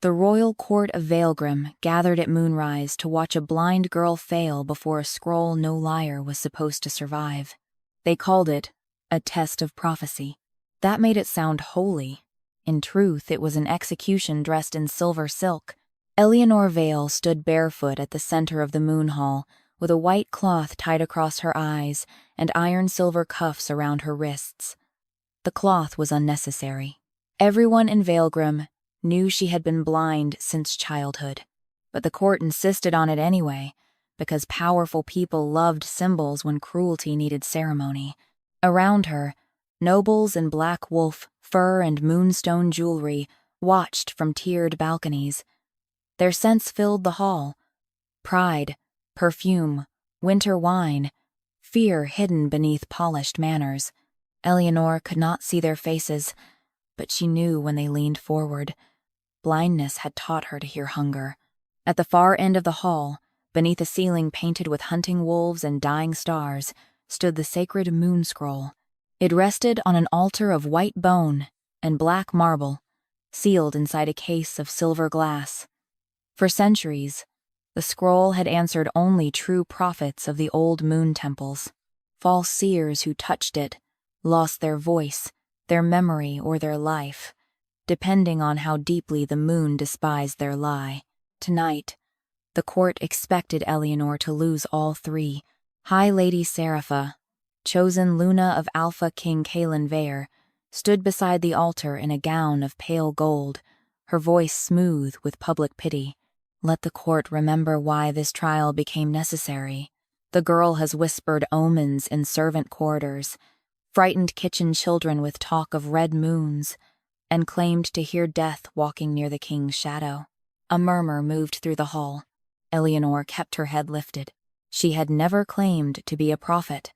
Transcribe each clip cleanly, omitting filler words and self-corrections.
The royal court of Veylgrim gathered at moonrise to watch a blind girl fail before a scroll no liar was supposed to survive. They called it a test of prophecy. That made it sound holy. In truth, it was an execution dressed in silver silk. Eleanor Vale stood barefoot at the center of the moon hall, with a white cloth tied across her eyes and iron-silver cuffs around her wrists. The cloth was unnecessary. Everyone in Veylgrim knew she had been blind since childhood, but the court insisted on it anyway, because powerful people loved symbols when cruelty needed ceremony. Around her, nobles in black wolf, fur, and moonstone jewelry watched from tiered balconies. Their scents filled the hall. Pride, perfume, winter wine, fear hidden beneath polished manners. Eleanor could not see their faces, but she knew when they leaned forward. Blindness had taught her to hear hunger. At the far end of the hall, beneath a ceiling painted with hunting wolves and dying stars, stood the sacred moon scroll. It rested on an altar of white bone and black marble, sealed inside a case of silver glass. For centuries, the scroll had answered only true prophets of the old moon temples. False seers who touched it lost their voice, their memory, or their life, depending on how deeply the moon despised their lie. Tonight, the court expected Eleanor to lose all three. High Lady Serapha, chosen Luna of Alpha King Kaelin Veyr, stood beside the altar in a gown of pale gold, her voice smooth with public pity. Let the court remember why this trial became necessary. The girl has whispered omens in servant corridors, frightened kitchen children with talk of red moons, and claimed to hear death walking near the king's shadow. A murmur moved through the hall. Eleanor kept her head lifted. She had never claimed to be a prophet.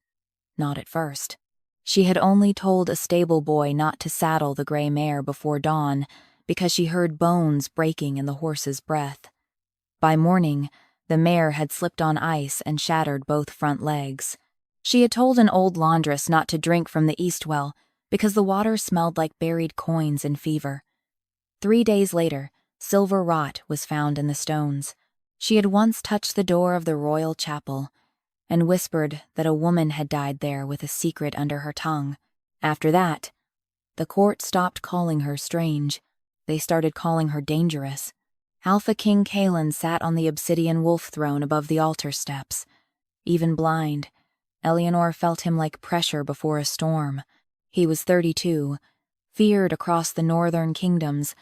Not at first. She had only told a stable boy not to saddle the gray mare before dawn because she heard bones breaking in the horse's breath. By morning, the mare had slipped on ice and shattered both front legs. She had told an old laundress not to drink from the east well because the water smelled like buried coins and fever. 3 days later, silver rot was found in the stones. She had once touched the door of the royal chapel and whispered that a woman had died there with a secret under her tongue. After that, the court stopped calling her strange. They started calling her dangerous. Alpha King Kaelin sat on the obsidian wolf throne above the altar steps. Even blind, Eleanor felt him like pressure before a storm. He was 32, feared across the northern kingdoms,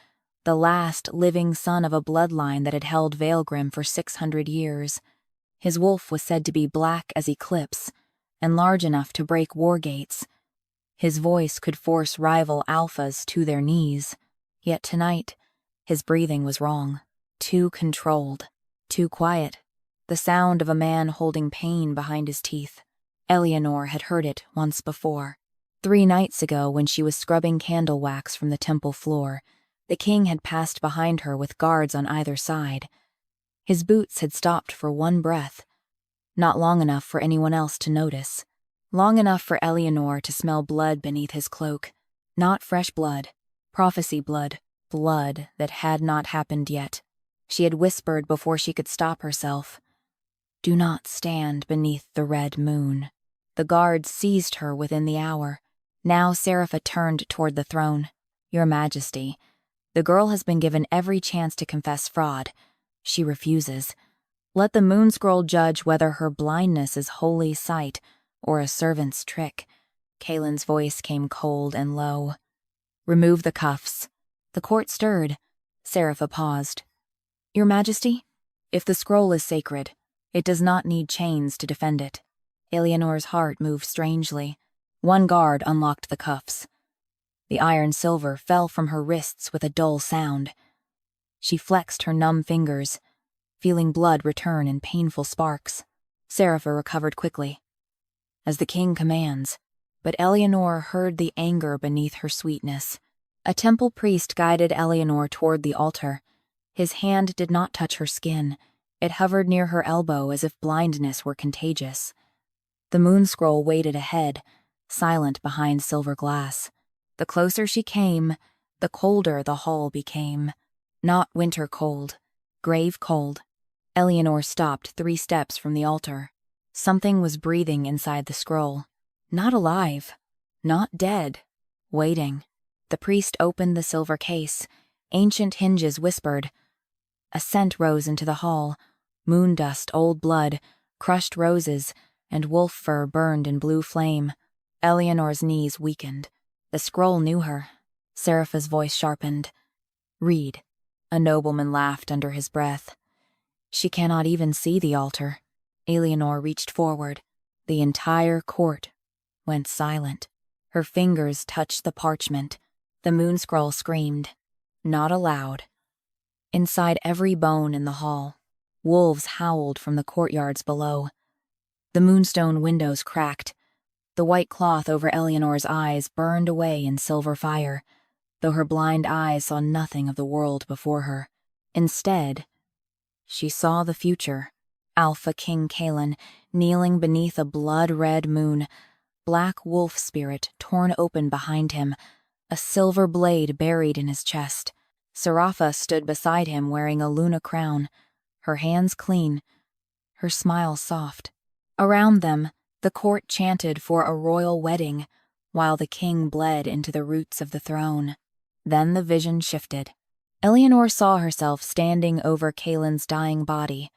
the last living son of a bloodline that had held Veylgrim for 600 years. His wolf was said to be black as eclipse and large enough to break war gates. His voice could force rival alphas to their knees. Yet tonight, his breathing was wrong. Too controlled, too quiet. The sound of a man holding pain behind his teeth. Eleanor had heard it once before. 3 nights ago, when she was scrubbing candle wax from the temple floor, the king had passed behind her with guards on either side. His boots had stopped for one breath, not long enough for anyone else to notice. Long enough for Eleanor to smell blood beneath his cloak. Not fresh blood, prophecy blood, blood that had not happened yet. She had whispered before she could stop herself, "Do not stand beneath the red moon." The guards seized her within the hour. Now Serapha turned toward the throne. "Your Majesty, the girl has been given every chance to confess fraud. She refuses. Let the moon scroll judge whether her blindness is holy sight or a servant's trick." Kaelin's voice came cold and low. "Remove the cuffs." The court stirred. Serapha paused. "Your Majesty, if the scroll is sacred, it does not need chains to defend it." Eleanor's heart moved strangely. One guard unlocked the cuffs. The iron silver fell from her wrists with a dull sound. She flexed her numb fingers, feeling blood return in painful sparks. Serapha recovered quickly. "As the king commands," but Eleanor heard the anger beneath her sweetness. A temple priest guided Eleanor toward the altar. His hand did not touch her skin. It hovered near her elbow as if blindness were contagious. The moon scroll waited ahead, silent behind silver glass. The closer she came, the colder the hall became. Not winter cold. Grave cold. Eleanor stopped 3 steps from the altar. Something was breathing inside the scroll. Not alive. Not dead. Waiting. The priest opened the silver case. Ancient hinges whispered. A scent rose into the hall. Moon dust, old blood, crushed roses, and wolf fur burned in blue flame. Eleanor's knees weakened. The scroll knew her. Serapha's voice sharpened. Read. A nobleman laughed under his breath. She cannot even see the altar. Eleanor reached forward. The entire court went silent. Her fingers touched the parchment. The moon scroll screamed. Not aloud. Inside every bone in the hall, wolves howled from the courtyards below. The moonstone windows cracked. The white cloth over Eleanor's eyes burned away in silver fire, though her blind eyes saw nothing of the world before her. Instead, she saw the future. Alpha King Kaelin, kneeling beneath a blood-red moon, black wolf spirit torn open behind him, a silver blade buried in his chest. Serapha stood beside him wearing a Luna crown, her hands clean, her smile soft. Around them, the court chanted for a royal wedding, while the king bled into the roots of the throne. Then the vision shifted. Eleanor saw herself standing over Kaelin's dying body,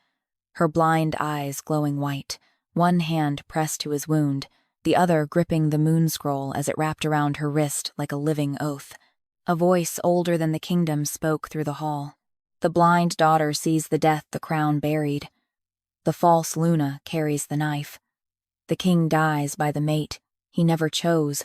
her blind eyes glowing white, one hand pressed to his wound, the other gripping the moon scroll as it wrapped around her wrist like a living oath. A voice older than the kingdom spoke through the hall. The blind daughter sees the death the crown buried. The false Luna carries the knife. The king dies by the mate he never chose,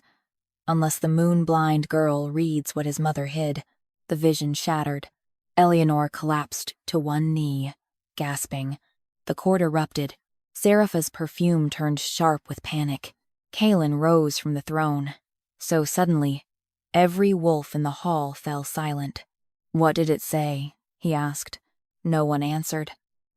unless the moon-blind girl reads what his mother hid. The vision shattered. Eleanor collapsed to one knee, gasping. The court erupted. Serapha's perfume turned sharp with panic. Kaelin rose from the throne. So suddenly, every wolf in the hall fell silent. What did it say? He asked. No one answered.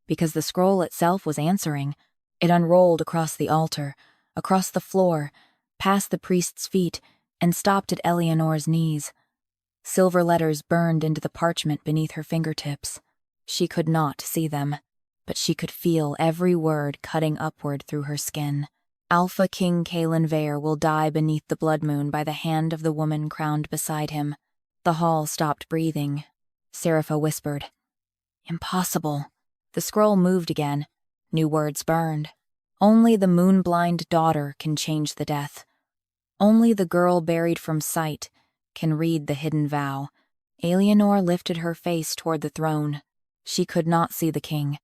Because the scroll itself was answering. It unrolled across the altar, across the floor, past the priest's feet, and stopped at Eleanor's knees. Silver letters burned into the parchment beneath her fingertips. She could not see them, but she could feel every word cutting upward through her skin. Alpha King Kaelin Veyr will die beneath the blood moon by the hand of the woman crowned beside him. The hall stopped breathing. Serapha whispered, Impossible. The scroll moved again. New words burned. Only the moon-blind daughter can change the death. Only the girl buried from sight can read the hidden vow. Eleanor lifted her face toward the throne. She could not see the king,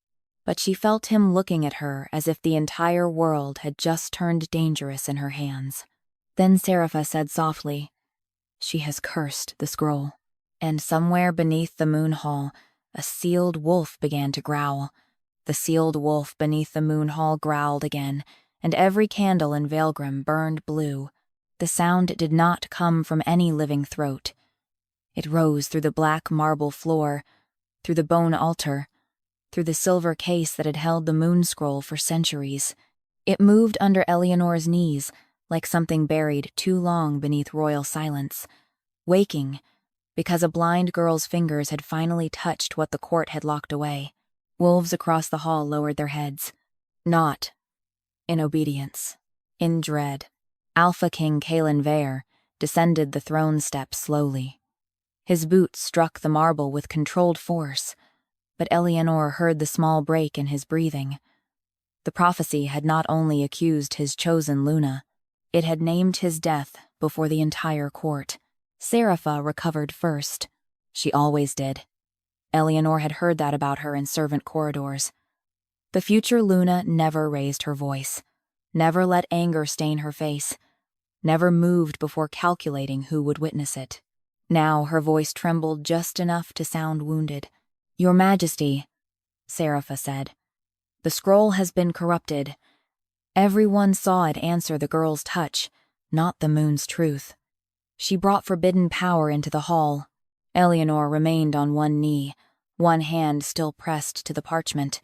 but she felt him looking at her as if the entire world had just turned dangerous in her hands. Then Serapha said softly, She has cursed the scroll. And somewhere beneath the moon hall, a sealed wolf began to growl. The sealed wolf beneath the moon hall growled again, and every candle in Veylgrim burned blue. The sound did not come from any living throat. It rose through the black marble floor, through the bone altar, through the silver case that had held the moon scroll for centuries. It moved under Eleanor's knees, like something buried too long beneath royal silence, waking, because a blind girl's fingers had finally touched what the court had locked away. Wolves across the hall lowered their heads. Not in obedience, in dread. Alpha King Kaelin Veyr descended the throne steps slowly. His boots struck the marble with controlled force, but Eleanor heard the small break in his breathing. The prophecy had not only accused his chosen Luna, it had named his death before the entire court. Serapha recovered first. She always did. Eleanor had heard that about her in servant corridors. The future Luna never raised her voice, never let anger stain her face, never moved before calculating who would witness it. Now her voice trembled just enough to sound wounded. Your Majesty, Serapha said, the scroll has been corrupted. Everyone saw it answer the girl's touch, not the moon's truth. She brought forbidden power into the hall. Eleanor remained on one knee, one hand still pressed to the parchment.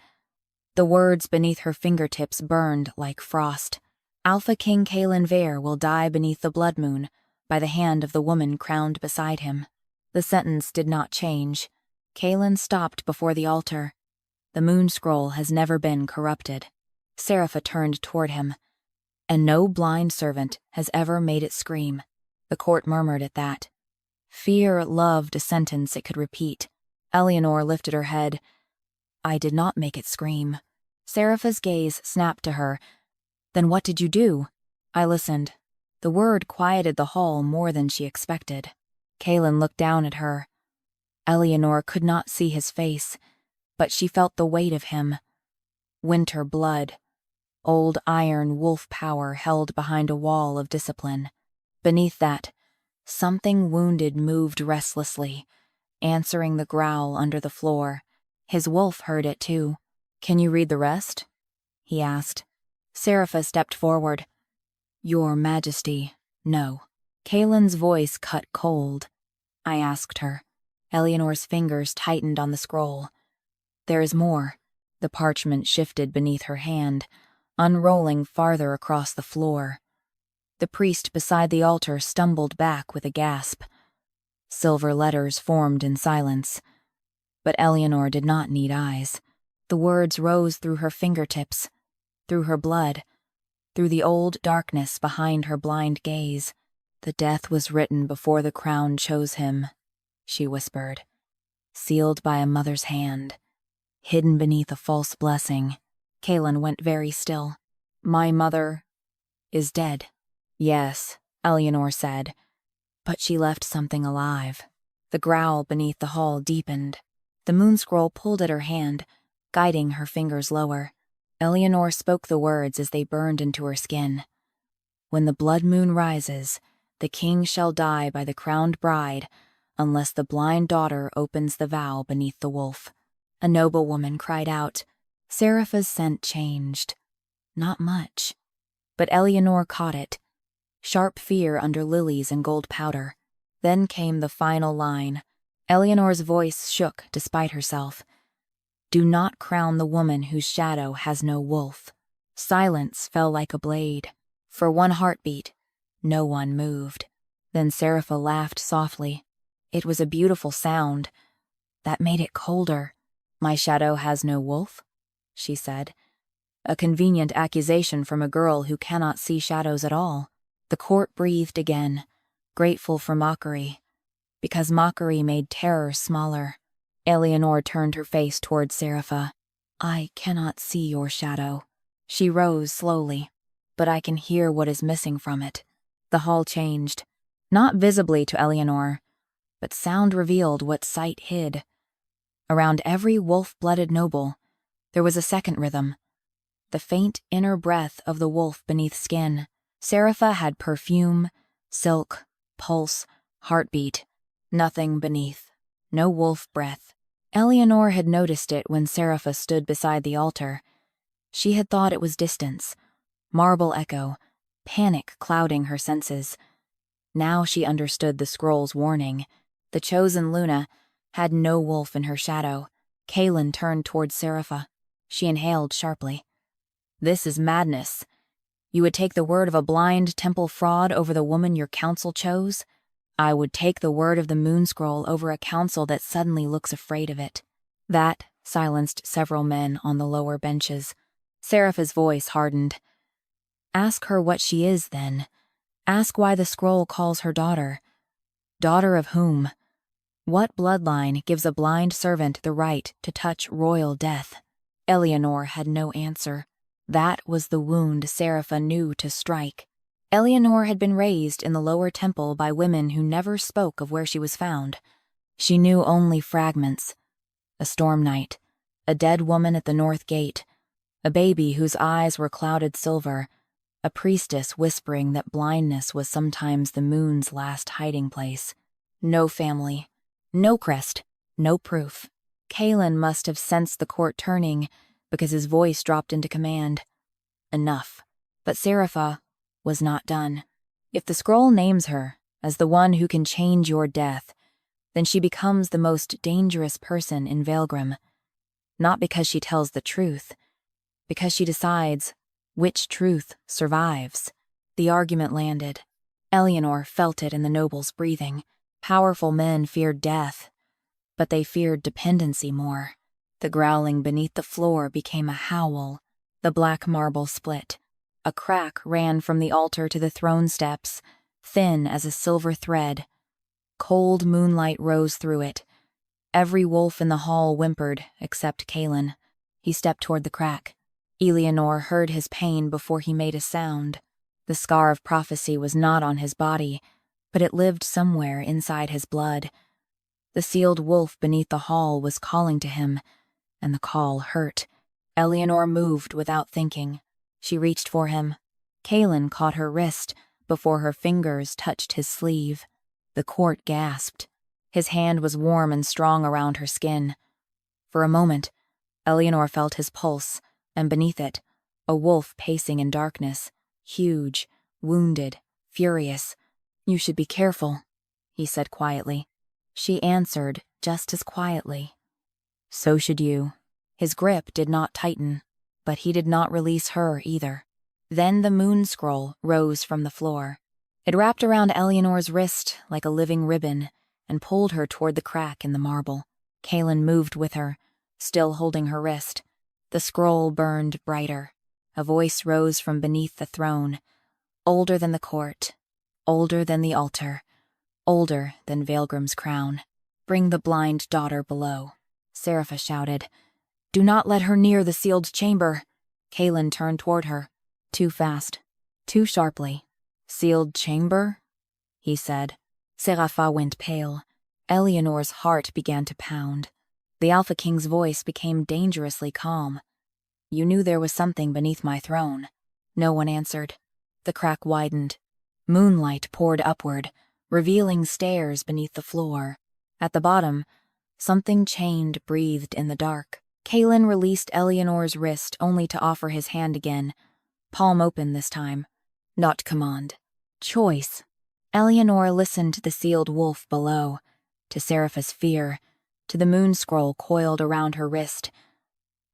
The words beneath her fingertips burned like frost. Alpha King Kaelin Veyr will die beneath the blood moon, by the hand of the woman crowned beside him. The sentence did not change. Kaelin stopped before the altar. The moon scroll has never been corrupted. Serapha turned toward him. And no blind servant has ever made it scream. The court murmured at that. Fear loved a sentence it could repeat. Eleanor lifted her head. I did not make it scream. Serapha's gaze snapped to her. Then what did you do? I listened. The word quieted the hall more than she expected. Kaelin looked down at her. Eleanor could not see his face, but she felt the weight of him. Winter blood. Old iron wolf power held behind a wall of discipline. Beneath that, something wounded moved restlessly, answering the growl under the floor. His wolf heard it too. Can you read the rest? He asked. Serapha stepped forward. Your Majesty, no. Kaelin's voice cut cold. I asked her. Eleanor's fingers tightened on the scroll. There is more. The parchment shifted beneath her hand, unrolling farther across the floor. The priest beside the altar stumbled back with a gasp. Silver letters formed in silence. But Eleanor did not need eyes. The words rose through her fingertips, through her blood, through the old darkness behind her blind gaze. The death was written before the crown chose him, she whispered. Sealed by a mother's hand, hidden beneath a false blessing. Kaelin went very still. My mother is dead. Yes, Eleanor said, but she left something alive. The growl beneath the hall deepened. The moon scroll pulled at her hand, guiding her fingers lower. Eleanor spoke the words as they burned into her skin. When the blood moon rises, the king shall die by the crowned bride, unless the blind daughter opens the vow beneath the wolf. A noblewoman cried out. Serapha's scent changed. Not much. But Eleanor caught it. Sharp fear under lilies and gold powder. Then came the final line. Eleanor's voice shook despite herself. Do not crown the woman whose shadow has no wolf. Silence fell like a blade. For one heartbeat, no one moved. Then Serapha laughed softly. It was a beautiful sound. That made it colder. My shadow has no wolf? She said. A convenient accusation from a girl who cannot see shadows at all. The court breathed again, grateful for mockery, because mockery made terror smaller. Eleanor turned her face toward Serapha. I cannot see your shadow. She rose slowly, but I can hear what is missing from it. The hall changed, not visibly to Eleanor, but sound revealed what sight hid. Around every wolf-blooded noble, there was a second rhythm, the faint inner breath of the wolf beneath skin. Serapha had perfume, silk, pulse, heartbeat, nothing beneath, no wolf breath. Eleanor had noticed it when Serapha stood beside the altar. She had thought it was distance, marble echo, panic clouding her senses. Now she understood the scroll's warning. The chosen Luna had no wolf in her shadow. Kaelin turned toward Serapha. She inhaled sharply. This is madness. You would take the word of a blind temple fraud over the woman your council chose? I would take the word of the moon scroll over a council that suddenly looks afraid of it. That silenced several men on the lower benches. Serapha's voice hardened. Ask her what she is, then. Ask why the scroll calls her daughter. Daughter of whom? What bloodline gives a blind servant the right to touch royal death? Eleanor had no answer. That was the wound Serapha knew to strike. Eleanor had been raised in the lower temple by women who never spoke of where she was found. She knew only fragments. A storm night, a dead woman at the north gate, a baby whose eyes were clouded silver, a priestess whispering that blindness was sometimes the moon's last hiding place. No family, no crest, no proof. Kaelin must have sensed the court turning because his voice dropped into command. Enough. But Serapha was not done. If the scroll names her as the one who can change your death, then she becomes the most dangerous person in Veylgrim. Not because she tells the truth, because she decides which truth survives. The argument landed. Eleanor felt it in the noble's breathing. Powerful men feared death. but they feared dependency more. The growling beneath the floor became a howl. The black marble split. A crack ran from the altar to the throne steps, thin as a silver thread. Cold moonlight rose through it. Every wolf in the hall whimpered, except Kaelin. He stepped toward the crack. Eleanor heard his pain before he made a sound. The scar of prophecy was not on his body, but it lived somewhere inside his blood. The sealed wolf beneath the hall was calling to him, and the call hurt. Eleanor moved without thinking. She reached for him. Kaelin caught her wrist before her fingers touched his sleeve. The court gasped. His hand was warm and strong around her skin. For a moment, Eleanor felt his pulse, and beneath it, a wolf pacing in darkness, huge, wounded, furious. "You should be careful," he said quietly. She answered just as quietly. "So should you." His grip did not tighten, but he did not release her either. Then the moon scroll rose from the floor. It wrapped around Eleanor's wrist like a living ribbon and pulled her toward the crack in the marble. Kaelin moved with her, still holding her wrist. The scroll burned brighter. A voice rose from beneath the throne, older than the court, older than the altar, older than Veylgrim's crown. "Bring the blind daughter below," Serapha shouted. "Do not let her near the sealed chamber." Kaelin turned toward her. Too fast, too sharply. "Sealed chamber?" he said. Serapha went pale. Eleanor's heart began to pound. The Alpha King's voice became dangerously calm. "You knew there was something beneath my throne." No one answered. The crack widened. Moonlight poured upward, revealing stairs beneath the floor. At the bottom, something chained breathed in the dark. Kaelin released Eleanor's wrist only to offer his hand again, palm open this time. Not command. Choice. Eleanor listened to the sealed wolf below, to Serapha's fear, to the moon scroll coiled around her wrist,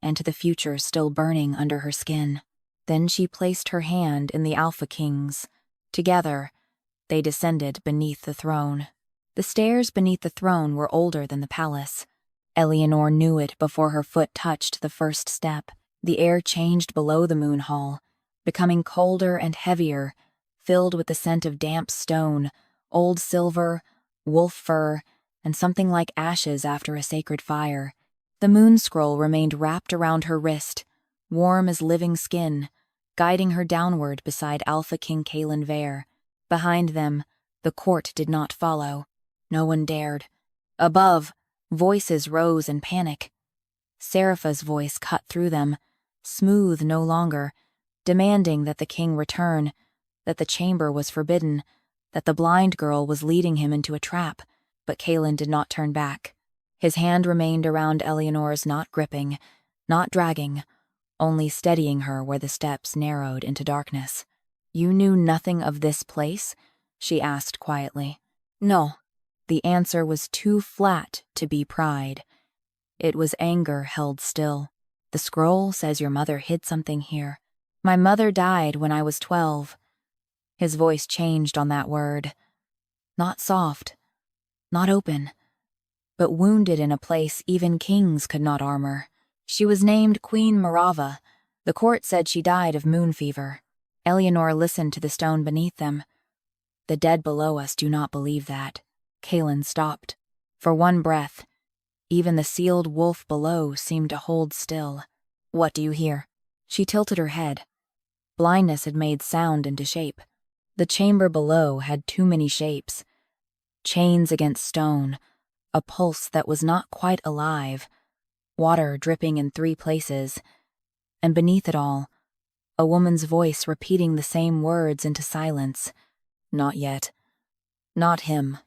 and to the future still burning under her skin. Then she placed her hand in the Alpha King's. Together, they descended beneath the throne. The stairs beneath the throne were older than the palace. Eleanor knew it before her foot touched the first step. The air changed below the moon hall, becoming colder and heavier, filled with the scent of damp stone, old silver, wolf fur, and something like ashes after a sacred fire. The moon scroll remained wrapped around her wrist, warm as living skin, guiding her downward beside Alpha King Kaelin Veyr. Behind them, the court did not follow. No one dared. Above, voices rose in panic. Serapha's voice cut through them, smooth no longer, demanding that the king return, that the chamber was forbidden, that the blind girl was leading him into a trap. But Kaelin did not turn back. His hand remained around Eleanor's, not gripping, not dragging, only steadying her where the steps narrowed into darkness. "You knew nothing of this place?" she asked quietly. "No." The answer was too flat to be pride. It was anger held still. "The scroll says your mother hid something here. My mother died when I was 12. His voice changed on that word. Not soft, not open, but wounded in a place even kings could not armor. She was named Queen Marava. The court said she died of moon fever. Eleanor listened to the stone beneath them. "The dead below us do not believe that." Kaelin stopped. For one breath, even the sealed wolf below seemed to hold still. "What do you hear?" She tilted her head. Blindness had made sound into shape. The chamber below had too many shapes. Chains against stone, a pulse that was not quite alive, water dripping in 3 places, and beneath it all, a woman's voice repeating the same words into silence. "Not yet. Not him.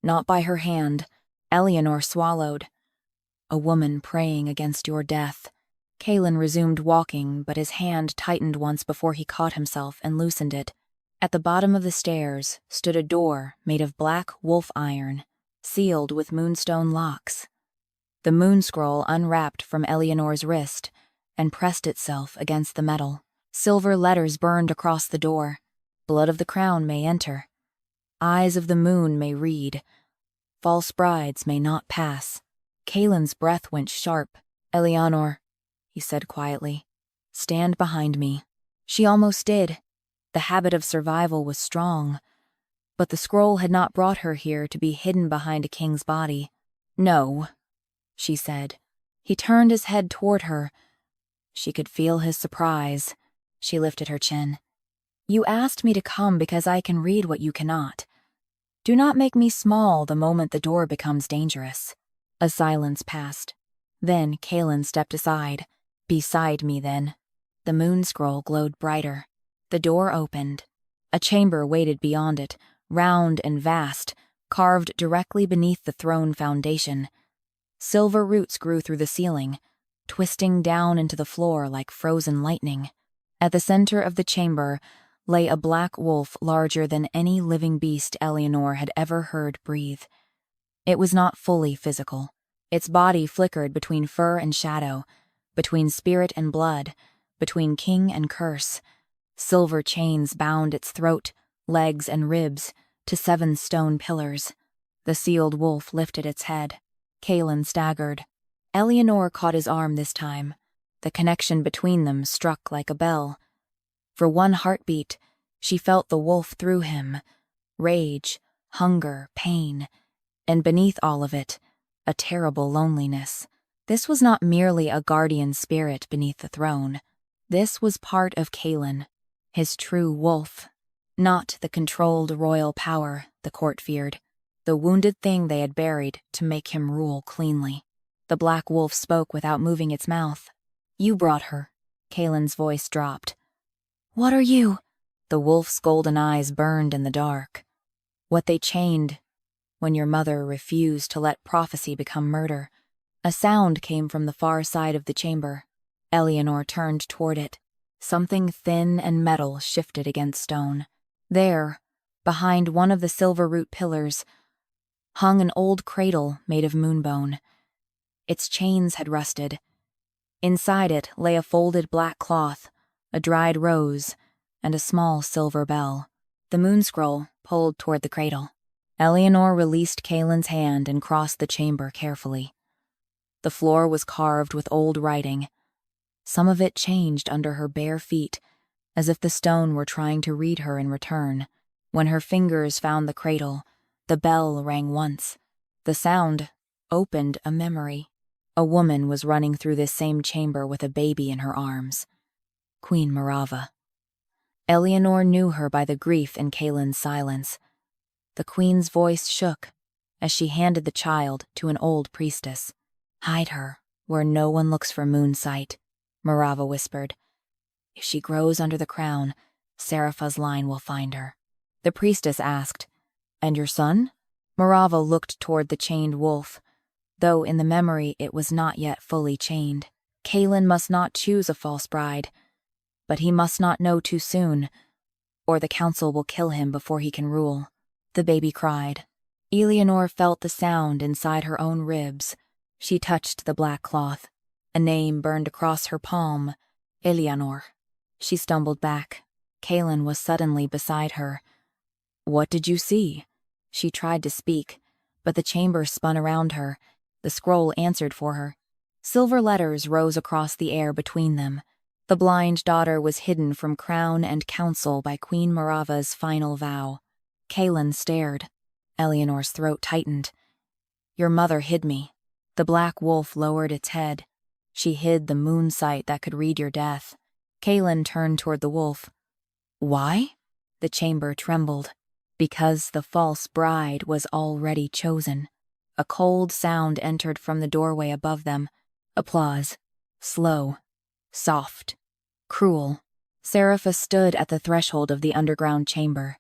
Not by her hand." Eleanor swallowed. "A woman praying against your death." Kaelin resumed walking, but his hand tightened once before he caught himself and loosened it. At the bottom of the stairs stood a door made of black wolf iron, sealed with moonstone locks. The moon scroll unwrapped from Eleanor's wrist and pressed itself against the metal. Silver letters burned across the door. "Blood of the crown may enter. Eyes of the moon may read. False brides may not pass. Kaelin's breath went sharp. Eleanor, he said quietly, stand behind me. She almost did. The habit of survival was strong, but the scroll had not brought her here to be hidden behind a king's body. No, she said. He turned his head toward her. She could feel his surprise. She lifted her chin. You asked me to come because I can read what you cannot. Do not make me small the moment the door becomes dangerous. A silence passed. Then Kaelin stepped aside. Beside me, then. The moon scroll glowed brighter. The door opened. A chamber waited beyond it, round and vast, carved directly beneath the throne foundation. Silver roots grew through the ceiling, twisting down into the floor like frozen lightning. At the center of the chamber lay a black wolf larger than any living beast Eleanor had ever heard breathe. It was not fully physical. Its body flickered between fur and shadow, between spirit and blood, between king and curse. Silver chains bound its throat, legs, and ribs to 7 stone pillars. The sealed wolf lifted its head. Kaelin staggered. Eleanor caught his arm this time. The connection between them struck like a bell. For one heartbeat, she felt the wolf through him. Rage, hunger, pain, and beneath all of it, a terrible loneliness. This was not merely a guardian spirit beneath the throne. This was part of Kaelin, his true wolf. Not the controlled royal power the court feared, the wounded thing they had buried to make him rule cleanly. The black wolf spoke without moving its mouth. You brought her. Kaelin's voice dropped. What are you? The wolf's golden eyes burned in the dark. What they chained when your mother refused to let prophecy become murder. A sound came from the far side of the chamber. Eleanor turned toward it. Something thin and metal shifted against stone. There, behind one of the silver root pillars, hung an old cradle made of moonbone. Its chains had rusted. Inside it lay a folded black cloth, a dried rose, and a small silver bell. The moon scroll pulled toward the cradle. Eleanor released Kaelin's hand and crossed the chamber carefully. The floor was carved with old writing. Some of it changed under her bare feet, as if the stone were trying to read her in return. When her fingers found the cradle, the bell rang once. The sound opened a memory. A woman was running through this same chamber with a baby in her arms. Queen Morava. Eleanor knew her by the grief in Kaelin's silence. The queen's voice shook as she handed the child to an old priestess. Hide her where no one looks for moonsight, Morava whispered. If she grows under the crown, Serapha's line will find her. The priestess asked, And your son? Morava looked toward the chained wolf, though in the memory it was not yet fully chained. Kaelin must not choose a false bride, but he must not know too soon, or the council will kill him before he can rule. The baby cried. Eleanor felt the sound inside her own ribs. She touched the black cloth. A name burned across her palm. Eleanor. She stumbled back. Kaelin was suddenly beside her. What did you see? She tried to speak, but the chamber spun around her. The scroll answered for her. Silver letters rose across the air between them. The blind daughter was hidden from crown and council by Queen Morava's final vow. Kaelin stared. Eleanor's throat tightened. Your mother hid me. The black wolf lowered its head. She hid the moon sight that could read your death. Kaelin turned toward the wolf. Why? The chamber trembled. Because the false bride was already chosen. A cold sound entered from the doorway above them. Applause. Slow. Soft. Cruel. Serapha stood at the threshold of the underground chamber.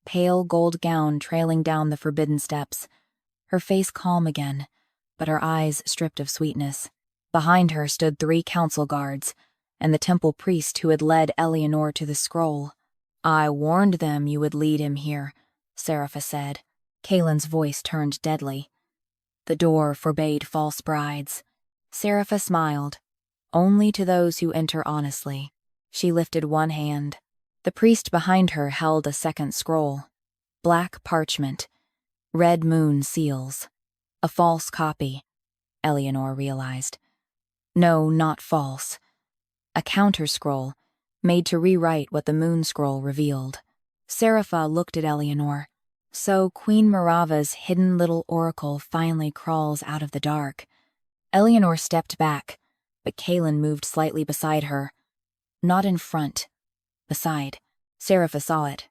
Pale gold gown trailing down the forbidden steps. Her face calm again, but her eyes stripped of sweetness. Behind her stood 3 council guards, and the temple priest who had led Eleanor to the scroll. I warned them you would lead him here, Serapha said. Kaelin's voice turned deadly. The door forbade false brides. Serapha smiled. Only to those who enter honestly. She lifted one hand. The priest behind her held a second scroll. Black parchment. Red moon seals. A false copy, Eleanor realized. No, not false. A counter-scroll, made to rewrite what the moon scroll revealed. Serapha looked at Eleanor. So Queen Marava's hidden little oracle finally crawls out of the dark. Eleanor stepped back, but Kaelin moved slightly beside her. Not in front. Beside. Serapha saw it,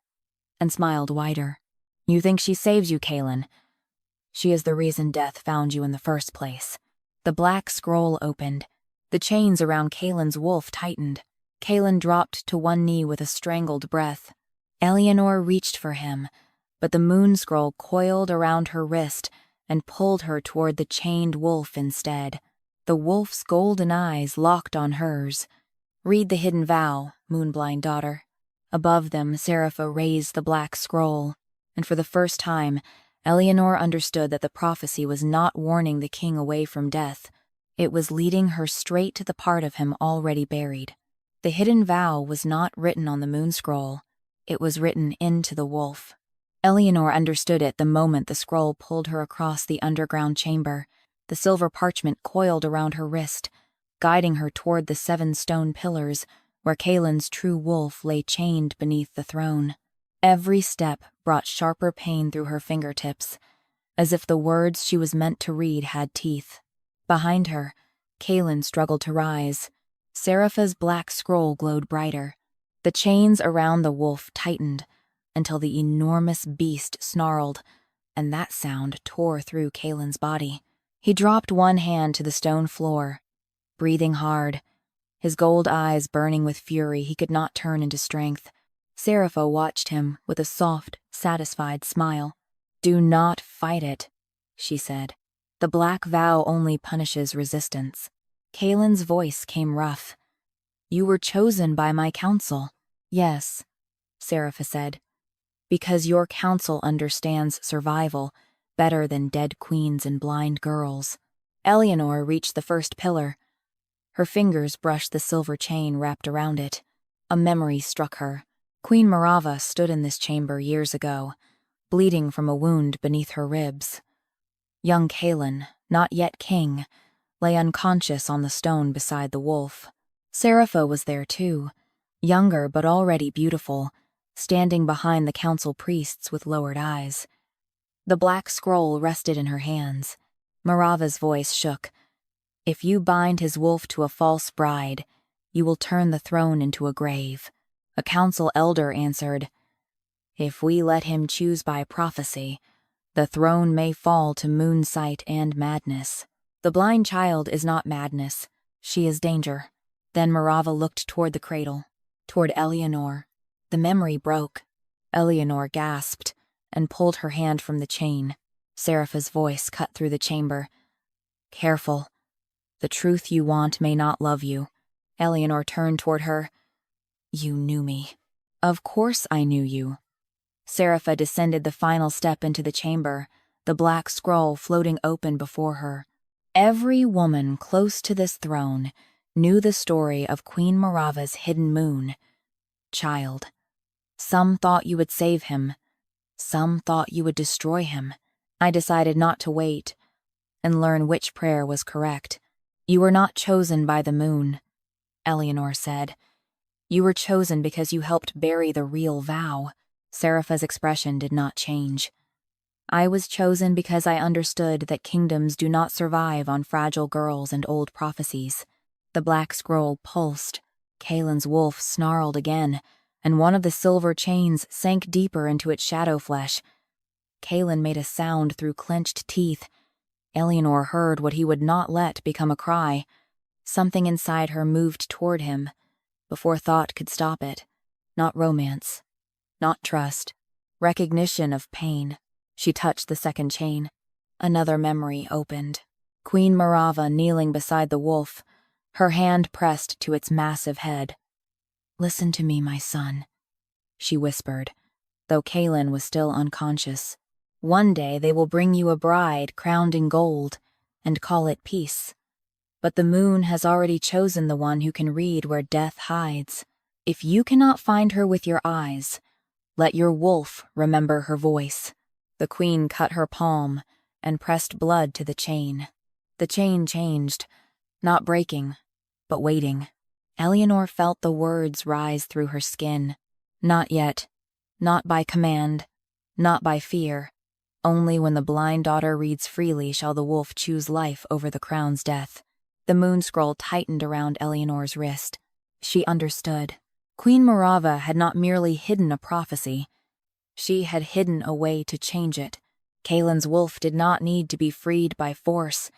and smiled wider. You think she saves you, Kaelin? She is the reason death found you in the first place. The black scroll opened. The chains around Kaelin's wolf tightened. Kaelin dropped to one knee with a strangled breath. Eleanor reached for him, but the moon scroll coiled around her wrist and pulled her toward the chained wolf instead. The wolf's golden eyes locked on hers. Read the hidden vow, moonblind daughter. Above them, Serapha raised the black scroll, and for the first time, Eleanor understood that the prophecy was not warning the king away from death. It was leading her straight to the part of him already buried. The hidden vow was not written on the moon scroll. It was written into the wolf. Eleanor understood it the moment the scroll pulled her across the underground chamber. The silver parchment coiled around her wrist, guiding her toward the 7 stone pillars where Kaelin's true wolf lay chained beneath the throne. Every step brought sharper pain through her fingertips, as if the words she was meant to read had teeth. Behind her, Kaelin struggled to rise. Serapha's black scroll glowed brighter. The chains around the wolf tightened until the enormous beast snarled, and that sound tore through Kaelin's body. He dropped one hand to the stone floor, breathing hard, his gold eyes burning with fury he could not turn into strength. Serapha watched him with a soft, satisfied smile. Do not fight it, she said. The black vow only punishes resistance. Kaelin's voice came rough. You were chosen by my council. Yes, Serapha said, because your council understands survival better than dead queens and blind girls. Eleanor reached the first pillar. Her fingers brushed the silver chain wrapped around it. A memory struck her. Queen Marava stood in this chamber years ago, bleeding from a wound beneath her ribs. Young Kaelin, not yet king, lay unconscious on the stone beside the wolf. Serapha was there too, younger but already beautiful, standing behind the council priests with lowered eyes. The black scroll rested in her hands. Marava's voice shook. If you bind his wolf to a false bride, you will turn the throne into a grave. A council elder answered, if we let him choose by prophecy, the throne may fall to moonsight and madness. The blind child is not madness. She is danger. Then Marava looked toward the cradle, toward Eleanor. The memory broke. Eleanor gasped and pulled her hand from the chain. Serapha's voice cut through the chamber. Careful. The truth you want may not love you. Eleanor turned toward her. You knew me. Of course I knew you. Serapha descended the final step into the chamber, the black scroll floating open before her. Every woman close to this throne knew the story of Queen Marava's hidden moon. Child. Some thought you would save him. Some thought you would destroy him. I decided not to wait and learn which prayer was correct. You were not chosen by the moon, Eleanor said. You were chosen because you helped bury the real vow. Serapha's expression did not change. I was chosen because I understood that kingdoms do not survive on fragile girls and old prophecies. The black scroll pulsed. Kaelin's wolf snarled again, and one of the silver chains sank deeper into its shadow flesh. Kaelin made a sound through clenched teeth. Eleanor heard what he would not let become a cry. Something inside her moved toward him, before thought could stop it. Not romance. Not trust. Recognition of pain. She touched the second chain. Another memory opened. Queen Marava kneeling beside the wolf, her hand pressed to its massive head. Listen to me, my son, she whispered, though Kaelin was still unconscious. One day they will bring you a bride crowned in gold and call it peace. But the moon has already chosen the one who can read where death hides. If you cannot find her with your eyes, let your wolf remember her voice. The queen cut her palm and pressed blood to the chain. The chain changed, not breaking, but waiting. Eleanor felt the words rise through her skin. Not yet, not by command, not by fear. Only when the blind daughter reads freely shall the wolf choose life over the crown's death. The moon scroll tightened around Eleanor's wrist. She understood. Queen Morava had not merely hidden a prophecy. She had hidden a way to change it. Kaelin's wolf did not need to be freed by force.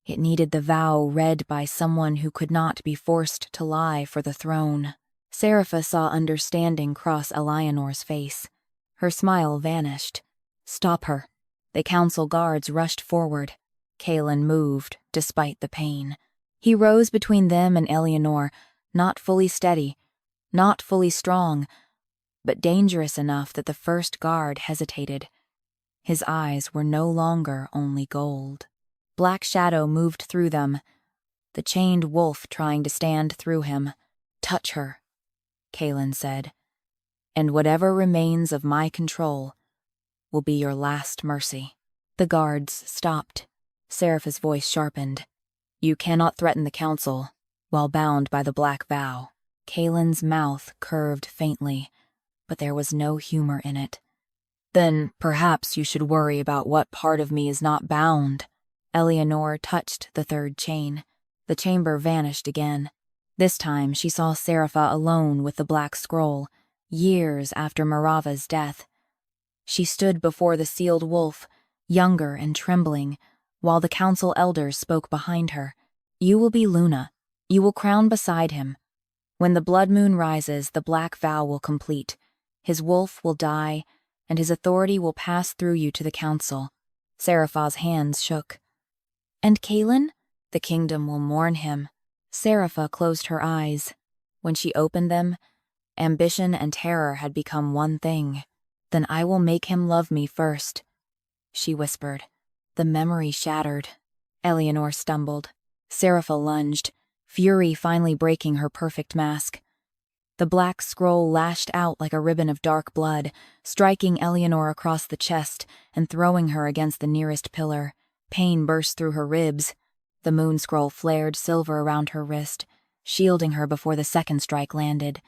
It needed the vow read by someone who could not be forced to lie for the throne. Serapha saw understanding cross Eleanor's face. Her smile vanished. Stop her. The council guards rushed forward. Kaelin moved, despite the pain. He rose between them and Eleanor, not fully steady, not fully strong, but dangerous enough that the first guard hesitated. His eyes were no longer only gold. Black shadow moved through them, the chained wolf trying to stand through him. Touch her, Kaelin said, and whatever remains of my control will be your last mercy. The guards stopped. Serapha's voice sharpened. You cannot threaten the council while bound by the black vow. Kaelin's mouth curved faintly, but there was no humor in it. Then perhaps you should worry about what part of me is not bound. Eleanor touched the third chain. The chamber vanished again. This time she saw Serapha alone with the black scroll, years after Morava's death. She stood before the sealed wolf, younger and trembling, while the council elders spoke behind her. You will be Luna. You will crown beside him. When the blood moon rises, the black vow will complete. His wolf will die, and his authority will pass through you to the council. Serapha's hands shook. And Kaelin? The kingdom will mourn him. Serapha closed her eyes. When she opened them, ambition and terror had become one thing. Then I will make him love me first, she whispered. The memory shattered. Eleanor stumbled. Serapha lunged, fury finally breaking her perfect mask. The black scroll lashed out like a ribbon of dark blood, striking Eleanor across the chest and throwing her against the nearest pillar. Pain burst through her ribs. The moon scroll flared silver around her wrist, shielding her before the second strike landed.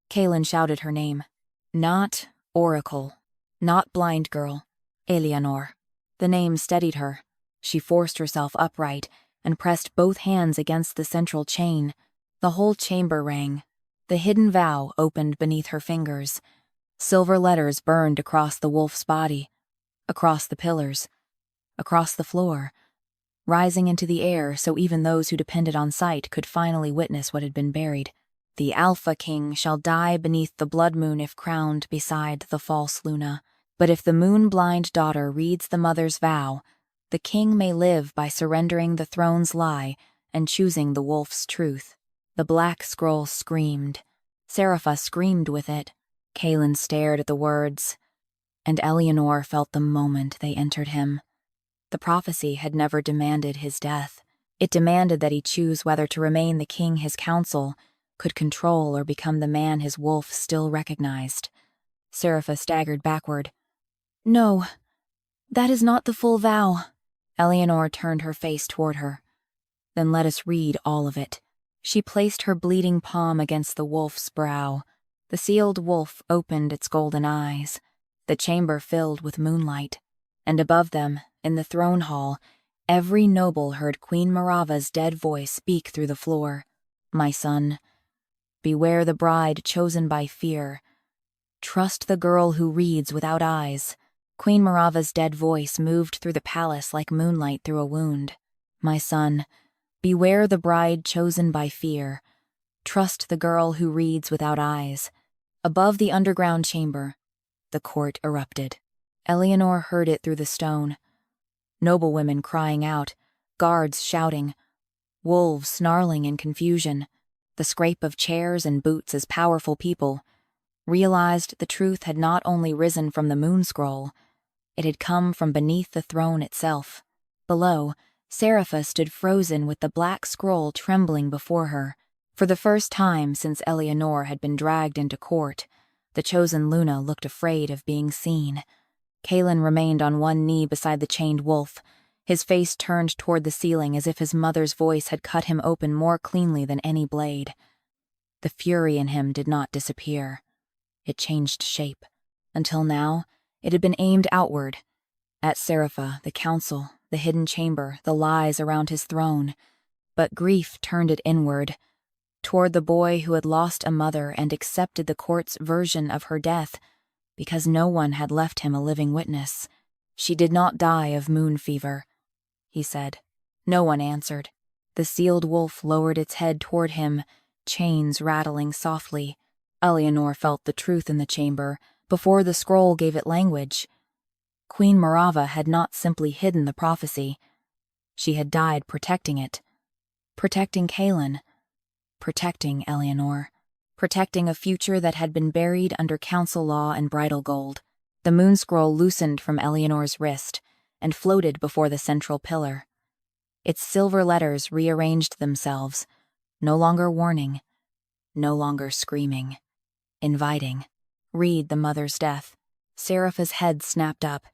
Kaelin shouted her name. Not Oracle. Not Blind Girl. Eleanor. The name steadied her. She forced herself upright and pressed both hands against the central chain. The whole chamber rang. The hidden vow opened beneath her fingers. Silver letters burned across the wolf's body, across the pillars, across the floor, rising into the air so even those who depended on sight could finally witness what had been buried. The Alpha King shall die beneath the blood moon if crowned beside the false Luna. But if the moon-blind daughter reads the mother's vow, the king may live by surrendering the throne's lie and choosing the wolf's truth. The black scroll screamed. Serapha screamed with it. Kaelin stared at the words, and Eleanor felt the moment they entered him. The prophecy had never demanded his death. It demanded that he choose whether to remain the king his council could control or become the man his wolf still recognized. Serapha staggered backward. No, that is not the full vow. Eleanor turned her face toward her. Then let us read all of it. She placed her bleeding palm against the wolf's brow. The sealed wolf opened its golden eyes. The chamber filled with moonlight. And above them, in the throne hall, every noble heard Queen Morava's dead voice speak through the floor. My son, beware the bride chosen by fear. Trust the girl who reads without eyes. Queen Morava's dead voice moved through the palace like moonlight through a wound. My son, beware the bride chosen by fear. Trust the girl who reads without eyes. Above the underground chamber, the court erupted. Eleanor heard it through the stone. Noblewomen crying out, guards shouting, wolves snarling in confusion. The scrape of chairs and boots as powerful people realized the truth had not only risen from the moon scroll, it had come from beneath the throne itself. Below, Serapha stood frozen with the black scroll trembling before her. For the first time since Eleanor had been dragged into court, the chosen Luna looked afraid of being seen. Kaelin remained on one knee beside the chained wolf, his face turned toward the ceiling as if his mother's voice had cut him open more cleanly than any blade. The fury in him did not disappear. It changed shape. Until now, it had been aimed outward, at Serapha, the council, the hidden chamber, the lies around his throne. But grief turned it inward, toward the boy who had lost a mother and accepted the court's version of her death because no one had left him a living witness. "She did not die of moon fever," he said. No one answered. The sealed wolf lowered its head toward him, chains rattling softly. Eleanor felt the truth in the chamber before the scroll gave it language. Queen Morava had not simply hidden the prophecy. She had died protecting it. Protecting Kaelin. Protecting Eleanor. Protecting a future that had been buried under council law and bridal gold. The moon scroll loosened from Eleanor's wrist and floated before the central pillar. Its silver letters rearranged themselves, no longer warning, no longer screaming, inviting. "Read the mother's death." Serapha's head snapped up.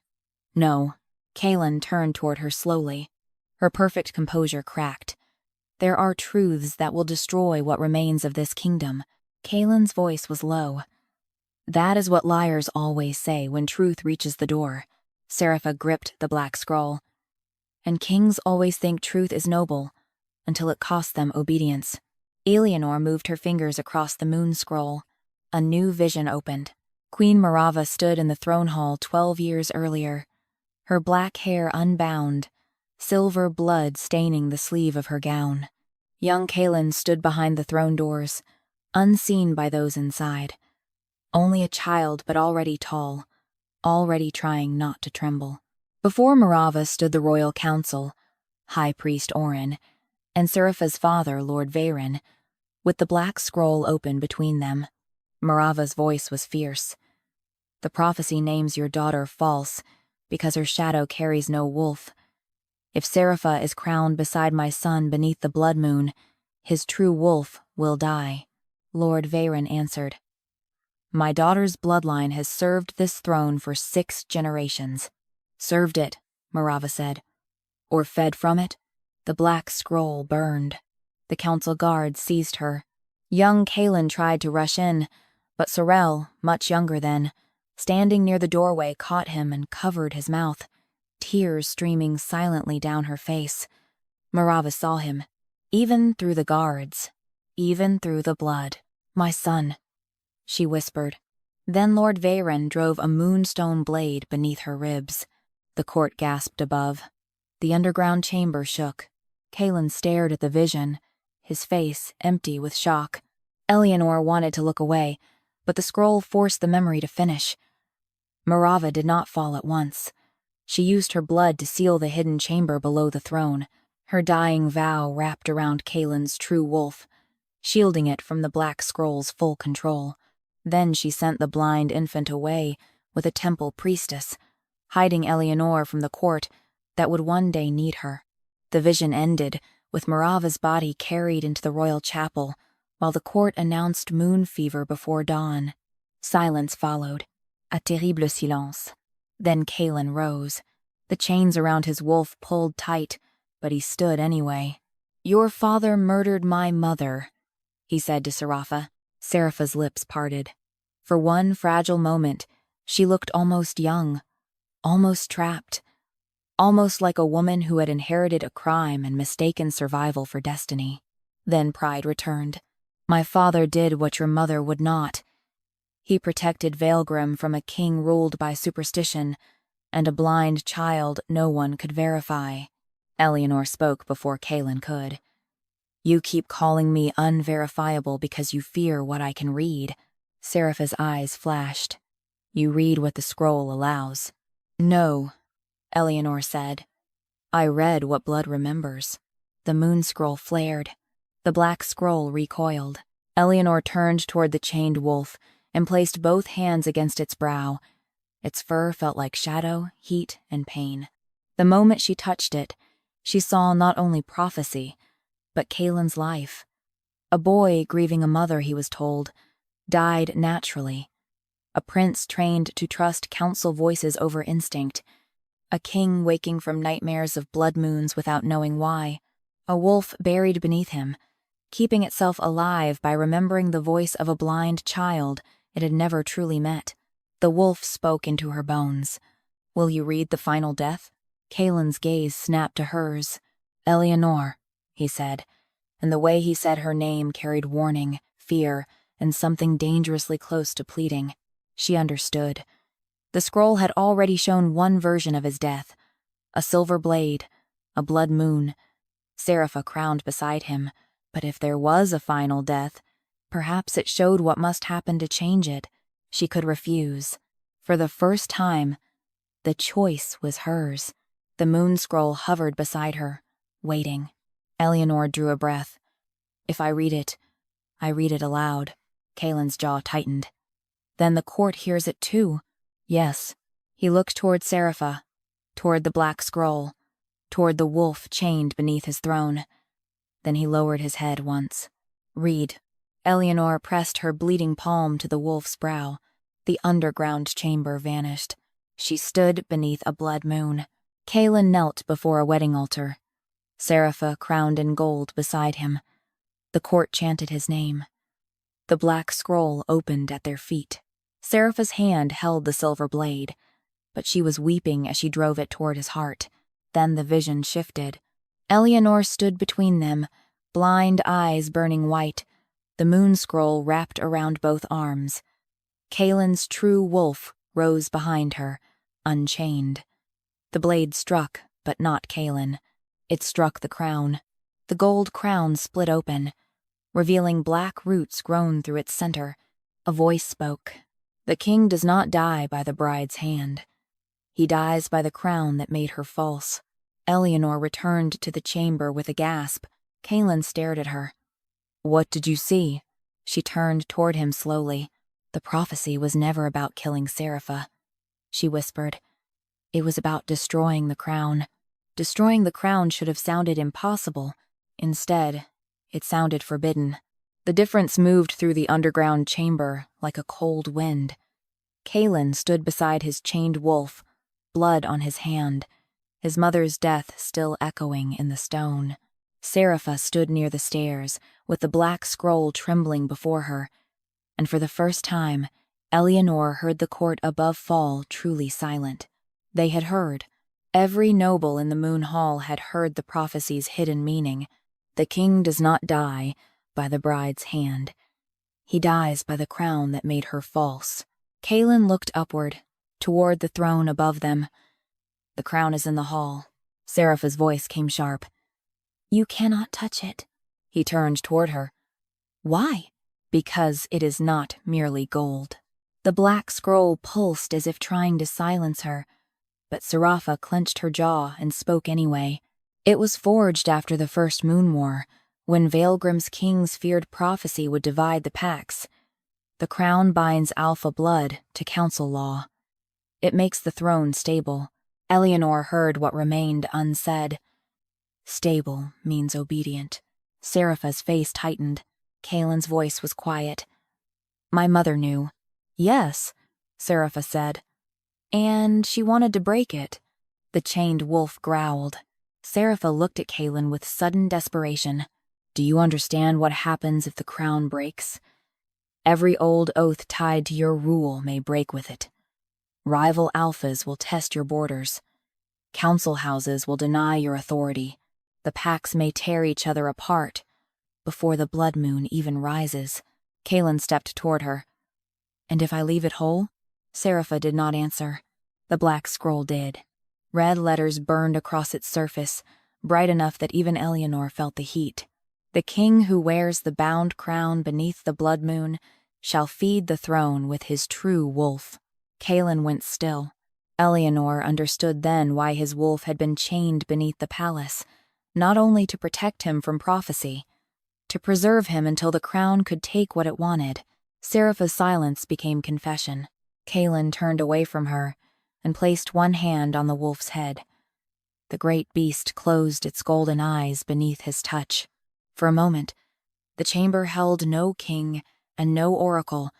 No. Kaelin turned toward her slowly. Her perfect composure cracked. "There are truths that will destroy what remains of this kingdom." Kaelin's voice was low. "That is what liars always say when truth reaches the door." Serapha gripped the black scroll. "And kings always think truth is noble, until it costs them obedience." Eleanor moved her fingers across the moon scroll. A new vision opened. Queen Morava stood in the throne hall 12 years earlier, her black hair unbound, silver blood staining the sleeve of her gown. Young Kaelin stood behind the throne doors, unseen by those inside. Only a child, but already tall, already trying not to tremble. Before Morava stood the royal council, High Priest Orin, and Serapha's father, Lord Veyrhall, with the black scroll open between them. Morava's voice was fierce. "The prophecy names your daughter false, because her shadow carries no wolf. If Serapha is crowned beside my son beneath the blood moon, his true wolf will die." Lord Veyrhall answered. "My daughter's bloodline has served this throne for 6 generations. "Served it," Morava said. "Or fed from it?" The black scroll burned. The council guard seized her. Young Kaelin tried to rush in, but Sorel, much younger then, standing near the doorway, caught him and covered his mouth, tears streaming silently down her face. Morava saw him, even through the guards, even through the blood. "My son," she whispered. Then Lord Veyrhall drove a moonstone blade beneath her ribs. The court gasped above. The underground chamber shook. Kaelin stared at the vision, his face empty with shock. Eleanor wanted to look away, but the scroll forced the memory to finish. Morava did not fall at once. She used her blood to seal the hidden chamber below the throne. Her dying vow wrapped around Kaelin's true wolf, shielding it from the black scroll's full control. Then she sent the blind infant away with a temple priestess, hiding Eleanor from the court that would one day need her. The vision ended with Morava's body carried into the royal chapel, while the court announced moon fever before dawn. Silence followed, a terrible silence. Then Kaelin rose. The chains around his wolf pulled tight, but he stood anyway. "Your father murdered my mother," he said to Serapha. Serapha's lips parted. For one fragile moment, she looked almost young, almost trapped, almost like a woman who had inherited a crime and mistaken survival for destiny. Then pride returned. "My father did what your mother would not. He protected Veylgrim from a king ruled by superstition, and a blind child no one could verify." Eleanor spoke before Kaelin could. "You keep calling me unverifiable because you fear what I can read." Serapha's eyes flashed. "You read what the scroll allows." "No," Eleanor said. "I read what blood remembers." The moon scroll flared. The black scroll recoiled. Eleanor turned toward the chained wolf and placed both hands against its brow. Its fur felt like shadow, heat, and pain. The moment she touched it, she saw not only prophecy, but Kaelin's life. A boy grieving a mother, he was told, died naturally. a prince trained to trust council voices over instinct, a king waking from nightmares of blood moons without knowing why, a wolf buried beneath him, keeping itself alive by remembering the voice of a blind child it had never truly met. The wolf spoke into her bones. "Will you read the final death?" Kaelin's gaze snapped to hers. "Eleanor," he said, and the way he said her name carried warning, fear, and something dangerously close to pleading. She understood. The scroll had already shown one version of his death. A silver blade, a blood moon, Serapha crowned beside him. But if there was a final death, perhaps it showed what must happen to change it. She could refuse. For the first time, the choice was hers. The moon scroll hovered beside her, waiting. Eleanor drew a breath. "If I read it aloud." Kaelin's jaw tightened. "Then the court hears it too." "Yes." He looked toward Serapha, toward the black scroll, toward the wolf chained beneath his throne. Then he lowered his head once. "Read." Eleanor pressed her bleeding palm to the wolf's brow. The underground chamber vanished. She stood beneath a blood moon. Kaelin knelt before a wedding altar. Serapha crowned in gold beside him. The court chanted his name. The black scroll opened at their feet. Serapha's hand held the silver blade, but she was weeping as she drove it toward his heart. Then the vision shifted. Eleanor stood between them, blind eyes burning white, the moon scroll wrapped around both arms. Kaelin's true wolf rose behind her, unchained. The blade struck, but not Kaelin. It struck the crown. The gold crown split open, revealing black roots grown through its center. A voice spoke. "The king does not die by the bride's hand. He dies by the crown that made her false." Eleanor returned to the chamber with a gasp. Kaelin stared at her. "What did you see?" She turned toward him slowly. "The prophecy was never about killing Serapha," she whispered. "It was about destroying the crown." Destroying the crown should have sounded impossible. Instead, it sounded forbidden. The difference moved through the underground chamber like a cold wind. Kaelin stood beside his chained wolf, blood on his hand, his mother's death still echoing in the stone. Serapha stood near the stairs, with the black scroll trembling before her, and for the first time, Eleanor heard the court above fall truly silent. They had heard. Every noble in the Moon Hall had heard the prophecy's hidden meaning. The king does not die by the bride's hand. He dies by the crown that made her false. Kaelin looked upward, toward the throne above them. "The crown is in the hall." Serapha's voice came sharp. "You cannot touch it." He turned toward her. "Why?" "Because it is not merely gold." The black scroll pulsed as if trying to silence her, but Serapha clenched her jaw and spoke anyway. "It was forged after the first Moon War, when Veylgrim's kings feared prophecy would divide the packs. The crown binds alpha blood to council law. It makes the throne stable." Eleanor heard what remained unsaid. "Stable means obedient." Serapha's face tightened. Kaelin's voice was quiet. "My mother knew." "Yes," Serapha said. "And she wanted to break it." The chained wolf growled. Serapha looked at Kaelin with sudden desperation. "Do you understand what happens if the crown breaks? Every old oath tied to your rule may break with it. Rival alphas will test your borders. Council houses will deny your authority. The packs may tear each other apart before the blood moon even rises." Kaelin stepped toward her. "And if I leave it whole?" Serapha did not answer. The black scroll did. Red letters burned across its surface, bright enough that even Eleanor felt the heat. "The king who wears the bound crown beneath the blood moon shall feed the throne with his true wolf." Kaelin went still. Eleanor understood then why his wolf had been chained beneath the palace, not only to protect him from prophecy, to preserve him until the crown could take what it wanted. Serapha's silence became confession. Kaelin turned away from her and placed one hand on the wolf's head. The great beast closed its golden eyes beneath his touch. For a moment, the chamber held no king and no oracle,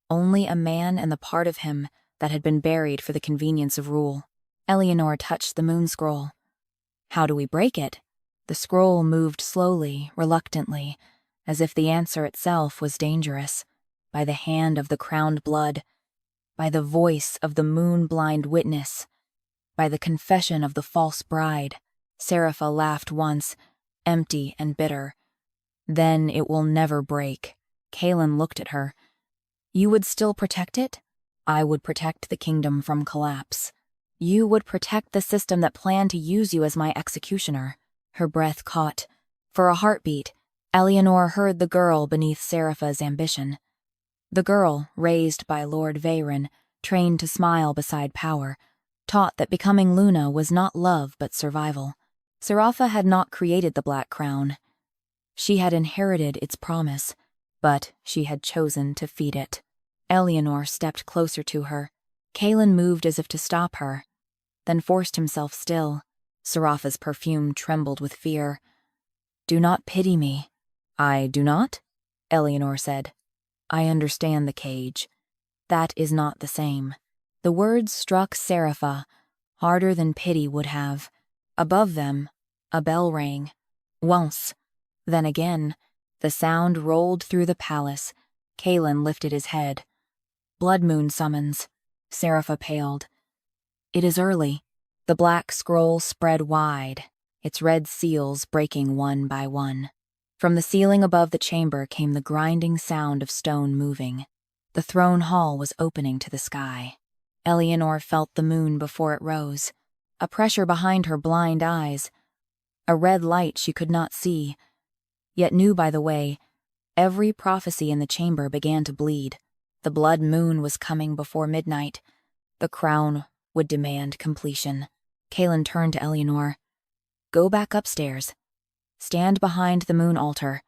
only a man and the part of him that had been buried for the convenience of rule. Eleanor touched the moon scroll. How do we break it? The scroll moved slowly, reluctantly, as if the answer itself was dangerous. By the hand of the crowned blood, by the voice of the moon-blind witness, by the confession of the false bride. Serapha laughed once, empty and bitter. Then it will never break. Kaelin looked at her. You would still protect it? I would protect the kingdom from collapse. You would protect the system that planned to use you as my executioner. Her breath caught. For a heartbeat, Eleanor heard the girl beneath Serapha's ambition. The girl, raised by Lord Veyron, trained to smile beside power, taught that becoming Luna was not love but survival. Serapha had not created the Black Crown. She had inherited its promise, but she had chosen to feed it. Eleanor stepped closer to her. Kaelin moved as if to stop her, then forced himself still. Serapha's perfume trembled with fear. Do not pity me. I do not? Eleanor said. I understand the cage. That is not the same. The words struck Serapha, harder than pity would have. Above them, a bell rang. Once. Then again. The sound rolled through the palace. Kaelin lifted his head. Blood moon summons. Serapha paled. It is early. The black scroll spread wide, its red seals breaking one by one. From the ceiling above the chamber came the grinding sound of stone moving. The throne hall was opening to the sky. Eleanor felt the moon before it rose, a pressure behind her blind eyes, a red light she could not see, yet knew by the way. Every prophecy in the chamber began to bleed. The blood moon was coming before midnight. The crown would demand completion. Kaelin turned to Eleanor. Go back upstairs. Stand behind the moon altar.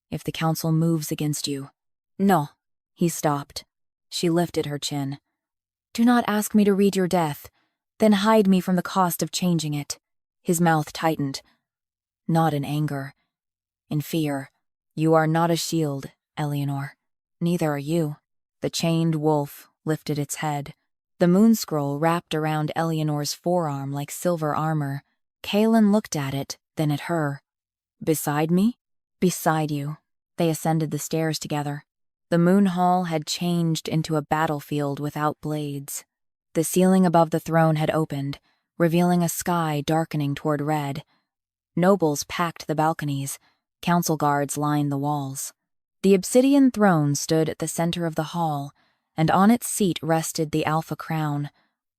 If the council moves against you. No. He stopped. She lifted her chin. Do not ask me to read your death, then hide me from the cost of changing it. His mouth tightened. Not in anger. In fear. You are not a shield, Eleanor. Neither are you. The chained wolf lifted its head. The moon scroll wrapped around Eleanor's forearm like silver armor. Kaelin looked at it, then at her. Beside me? Beside you. They ascended the stairs together. The moon hall had changed into a battlefield without blades. The ceiling above the throne had opened, revealing a sky darkening toward red. Nobles packed the balconies. Council guards lined the walls. The obsidian throne stood at the center of the hall, and on its seat rested the alpha crown,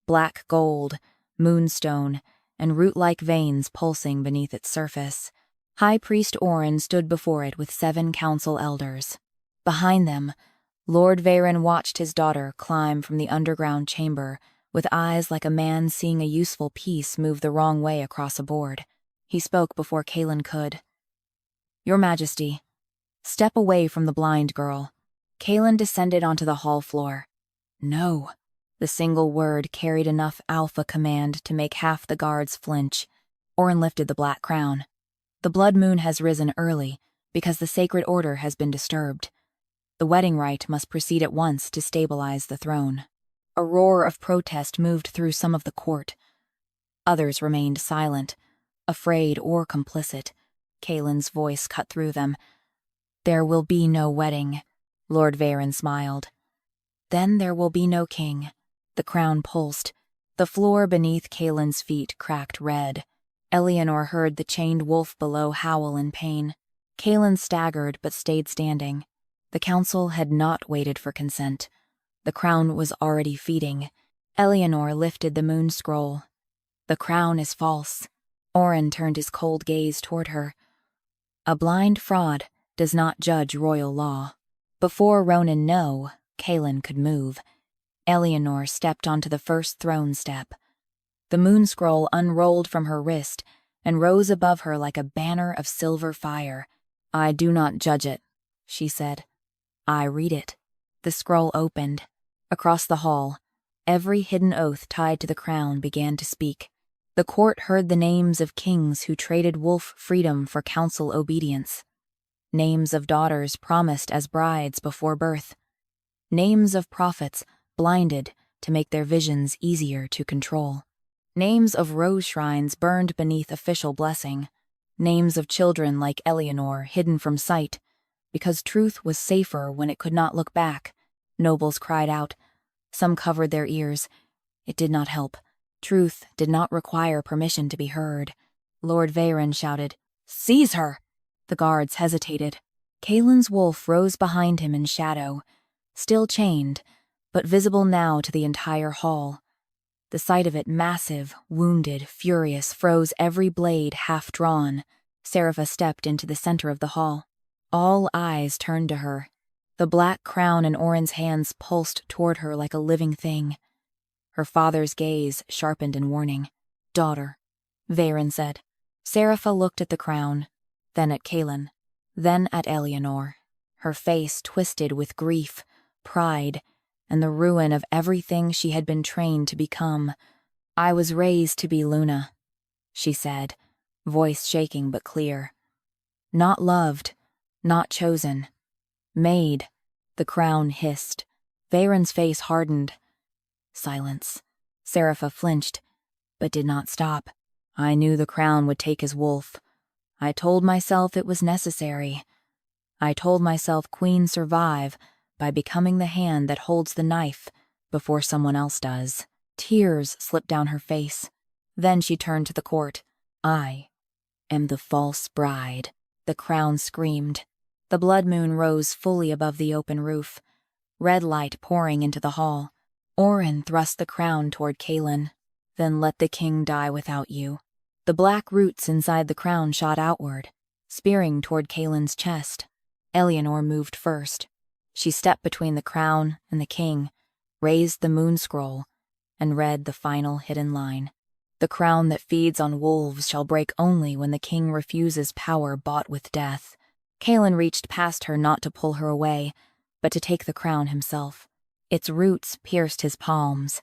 black gold, moonstone, and root-like veins pulsing beneath its surface. High Priest Orin stood before it with 7 council elders. Behind them, Lord Veyron watched his daughter climb from the underground chamber with eyes like a man seeing a useful piece move the wrong way across a board. He spoke before Kaelin could. Your Majesty, step away from the blind girl. Kaelin descended onto the hall floor. No. The single word carried enough alpha command to make half the guards flinch. Orin lifted the black crown. The blood moon has risen early because the sacred order has been disturbed. The wedding rite must proceed at once to stabilize the throne. A roar of protest moved through some of the court. Others remained silent, afraid or complicit. Kaelin's voice cut through them. There will be no wedding, Lord Veyron smiled. Then there will be no king. The crown pulsed. The floor beneath Kaelin's feet cracked red. Eleanor heard the chained wolf below howl in pain. Kaelin staggered but stayed standing. The council had not waited for consent. The crown was already feeding. Eleanor lifted the moon scroll. The crown is false. Orin turned his cold gaze toward her. A blind fraud does not judge royal law. Before Ronan knew, Kaelin could move. Eleanor stepped onto the first throne step. The moon scroll unrolled from her wrist and rose above her like a banner of silver fire. I do not judge it, she said. I read it. The scroll opened. Across the hall, every hidden oath tied to the crown began to speak. The court heard the names of kings who traded wolf freedom for council obedience. Names of daughters promised as brides before birth. Names of prophets, blinded to make their visions easier to control. Names of rose shrines burned beneath official blessing. Names of children like Eleanor hidden from sight. Because truth was safer when it could not look back. Nobles cried out. Some covered their ears. It did not help. Truth did not require permission to be heard. Lord Veyrhall shouted, "Seize her!" The guards hesitated. Kaelin's wolf rose behind him in shadow, still chained, but visible now to the entire hall. The sight of it, massive, wounded, furious, froze every blade half drawn. Serapha stepped into the center of the hall. All eyes turned to her. The black crown in Oren's hands pulsed toward her like a living thing. Her father's gaze sharpened in warning. "Daughter," Veyrhall said. Serapha looked at the crown, then at Kaelin, then at Eleanor, her face twisted with grief, pride, and the ruin of everything she had been trained to become. "I was raised to be Luna," she said, voice shaking but clear. "Not loved, not chosen. Made," the crown hissed. Veyronn's face hardened. Silence. Serapha flinched, but did not stop. "I knew the crown would take his wolf. I told myself it was necessary. I told myself queens survive by becoming the hand that holds the knife before someone else does." Tears slipped down her face. Then she turned to the court. "I am the false bride," the crown screamed. The blood moon rose fully above the open roof, red light pouring into the hall. Oren thrust the crown toward Kaelin. "Then let the king die without you." The black roots inside the crown shot outward, spearing toward Kaelin's chest. Eleanor moved first. She stepped between the crown and the king, raised the moon scroll, and read the final hidden line. "The crown that feeds on wolves shall break only when the king refuses power bought with death." Kaelin reached past her not to pull her away, but to take the crown himself. Its roots pierced his palms.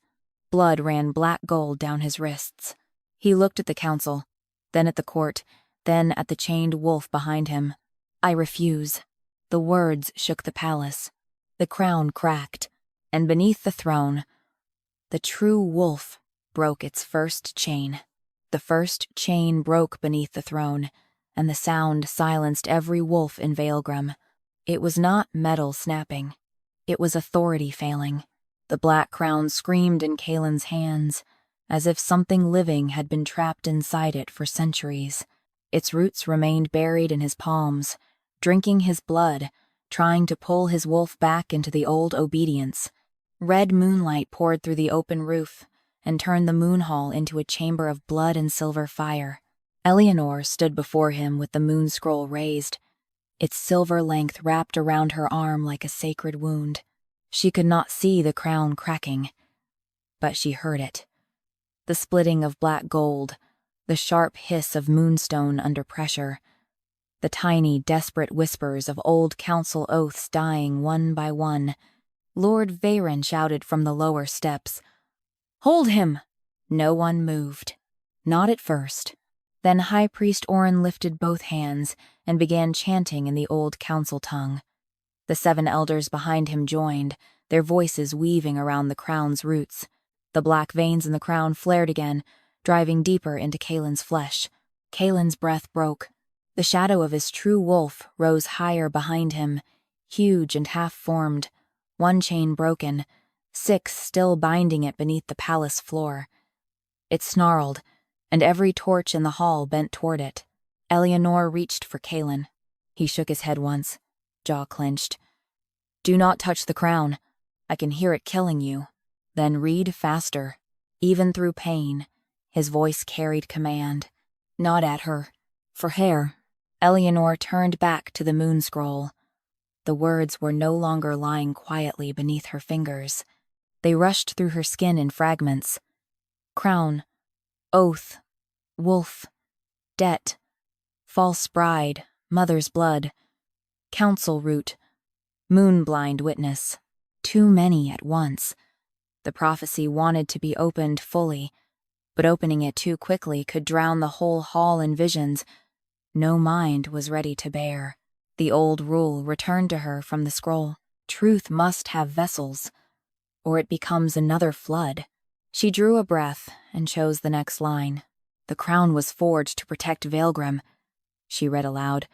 Blood ran black gold down his wrists. He looked at the council, then at the court, then at the chained wolf behind him. "I refuse." The words shook the palace. The crown cracked, and beneath the throne, the true wolf broke its first chain. The first chain broke beneath the throne, and the sound silenced every wolf in Veylgrim. It was not metal snapping. It was authority failing. The black crown screamed in Kaelin's hands, as if something living had been trapped inside it for centuries. Its roots remained buried in his palms, drinking his blood, trying to pull his wolf back into the old obedience. Red moonlight poured through the open roof and turned the moon hall into a chamber of blood and silver fire. Eleanor stood before him with the moon scroll raised, its silver length wrapped around her arm like a sacred wound. She could not see the crown cracking, but she heard it. The splitting of black gold, the sharp hiss of moonstone under pressure, the tiny, desperate whispers of old council oaths dying one by one. Lord Veyrhall shouted from the lower steps, "Hold him!" No one moved. Not at first. Then High Priest Oren lifted both hands and began chanting in the old council tongue. The 7 elders behind him joined, their voices weaving around the crown's roots. The black veins in the crown flared again, driving deeper into Kaelin's flesh. Kaelin's breath broke. The shadow of his true wolf rose higher behind him, huge and half-formed, one chain broken, 6 still binding it beneath the palace floor. It snarled, and every torch in the hall bent toward it. Eleanor reached for Kaelin. He shook his head once, jaw clenched. "Do not touch the crown. I can hear it killing you." Then read faster. Even through pain, his voice carried command. "Not at her. For hair." Eleanor turned back to the moon scroll. The words were no longer lying quietly beneath her fingers. They rushed through her skin in fragments. Crown, oath, wolf, debt, false bride, mother's blood, council root, moonblind witness. Too many at once. The prophecy wanted to be opened fully, but opening it too quickly could drown the whole hall in visions no mind was ready to bear. The old rule returned to her from the scroll. Truth must have vessels, or it becomes another flood. She drew a breath and chose the next line. The crown was forged to protect Veylgrim, she read aloud.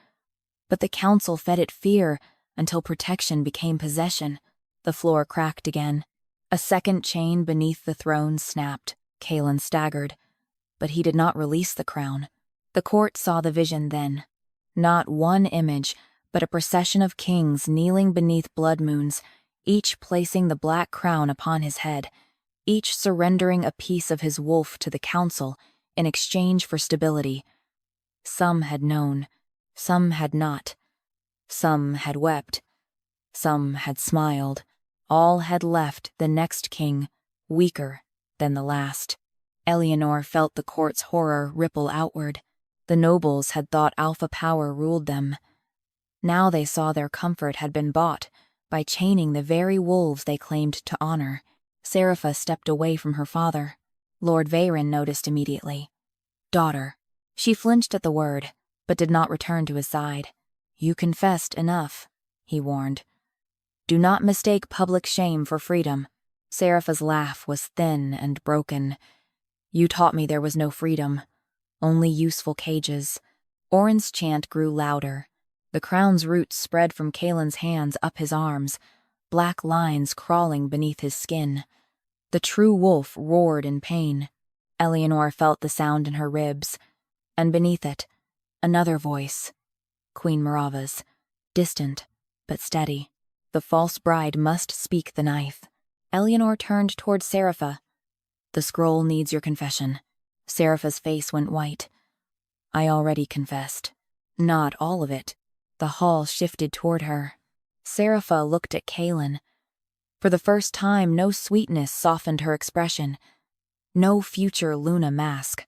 But the council fed it fear until protection became possession. The floor cracked again. A second chain beneath the throne snapped. Kaelin staggered, but he did not release the crown. The court saw the vision then. Not one image, but a procession of kings kneeling beneath blood moons, each placing the black crown upon his head, each surrendering a piece of his wolf to the council in exchange for stability. Some had known, some had not. Some had wept, some had smiled. All had left the next king weaker than the last. Eleanor felt the court's horror ripple outward. The nobles had thought alpha power ruled them. Now they saw their comfort had been bought by chaining the very wolves they claimed to honor. Serapha stepped away from her father. Lord Veyron noticed immediately. "Daughter." She flinched at the word, but did not return to his side. "You confessed enough," he warned. "Do not mistake public shame for freedom." Serapha's laugh was thin and broken. "You taught me there was no freedom, only useful cages." Orin's chant grew louder. The crown's roots spread from Kaelin's hands up his arms, black lines crawling beneath his skin. The true wolf roared in pain. Eleanor felt the sound in her ribs, and beneath it, another voice. Queen Marava's, distant but steady. The false bride must speak the knife. Eleanor turned toward Serapha. "The scroll needs your confession." Serapha's face went white. "I already confessed." "Not all of it." The hall shifted toward her. Serapha looked at Kaelin. For the first time, no sweetness softened her expression. No future Luna mask.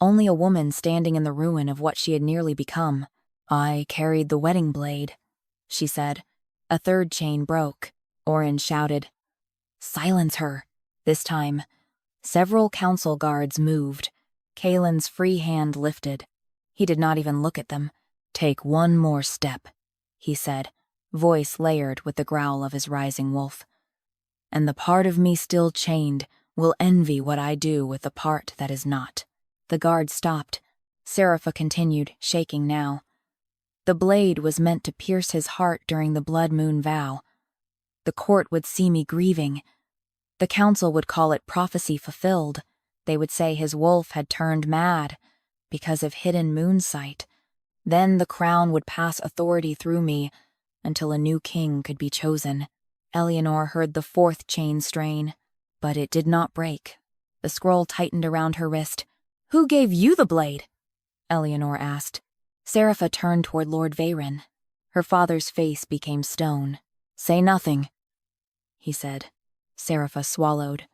Only a woman standing in the ruin of what she had nearly become. "I carried the wedding blade," she said. A third chain broke. Orin shouted, "Silence her!" This time, several council guards moved. Kaelin's free hand lifted. He did not even look at them. "Take one more step," he said, voice layered with the growl of his rising wolf. "And the part of me still chained will envy what I do with the part that is not." The guard stopped. Serapha continued, shaking now. "The blade was meant to pierce his heart during the blood moon vow. The court would see me grieving. The council would call it prophecy fulfilled. They would say his wolf had turned mad because of hidden moon sight. Then the crown would pass authority through me until a new king could be chosen." Eleanor heard the fourth chain strain, but it did not break. The scroll tightened around her wrist. "Who gave you the blade?" Eleanor asked. Serapha turned toward Lord Veyron. Her father's face became stone. "Say nothing," he said. Serapha swallowed.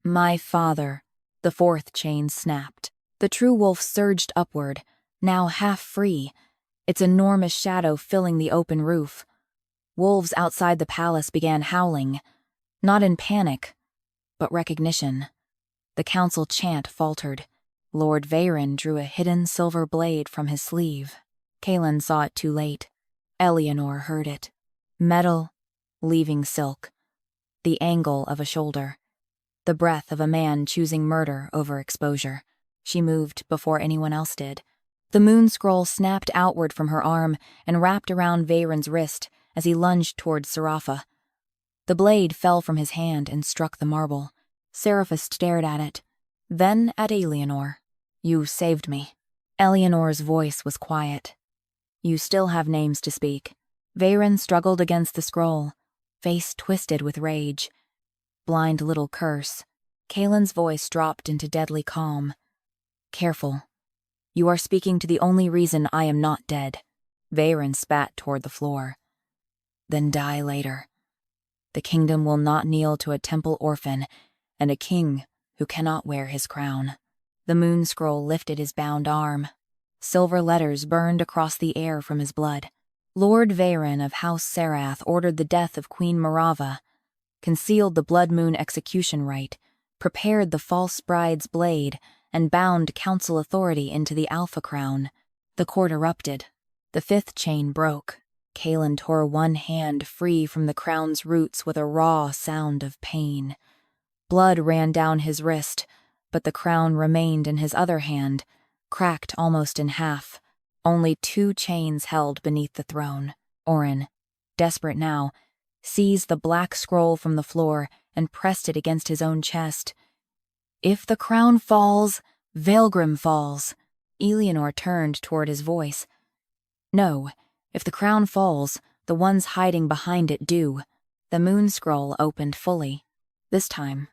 "My father." The fourth chain snapped. The true wolf surged upward, now half free, its enormous shadow filling the open roof. Wolves outside the palace began howling, not in panic, but recognition. The council chant faltered. Lord Veyron drew a hidden silver blade from his sleeve. Kaelin saw it too late. Eleanor heard it. Metal, leaving silk. The angle of a shoulder. The breath of a man choosing murder over exposure. She moved before anyone else did. The moon scroll snapped outward from her arm and wrapped around Veyron's wrist as he lunged toward Serapha. The blade fell from his hand and struck the marble. Serapha stared at it, then at Eleanor. "You saved me." Eleanor's voice was quiet. "You still have names to speak." Veyron struggled against the scroll, face twisted with rage. "Blind little curse." Kaelin's voice dropped into deadly calm. "Careful. You are speaking to the only reason I am not dead." Veyron spat toward the floor. "Then die later. The kingdom will not kneel to a temple orphan and a king who cannot wear his crown." The moon scroll lifted his bound arm. Silver letters burned across the air from his blood. Lord Veyron of House Sarath ordered the death of Queen Marava, concealed the blood moon execution rite, prepared the false bride's blade, and bound council authority into the Alpha Crown. The court erupted. The fifth chain broke. Kaelin tore one hand free from the crown's roots with a raw sound of pain. Blood ran down his wrist, but the crown remained in his other hand, cracked almost in half. Only 2 chains held beneath the throne. Oren, desperate now, seized the black scroll from the floor and pressed it against his own chest. If the crown falls, Veylgrim falls. Eleanor turned toward his voice. No, if the crown falls, the ones hiding behind it do. The moon scroll opened fully. This time,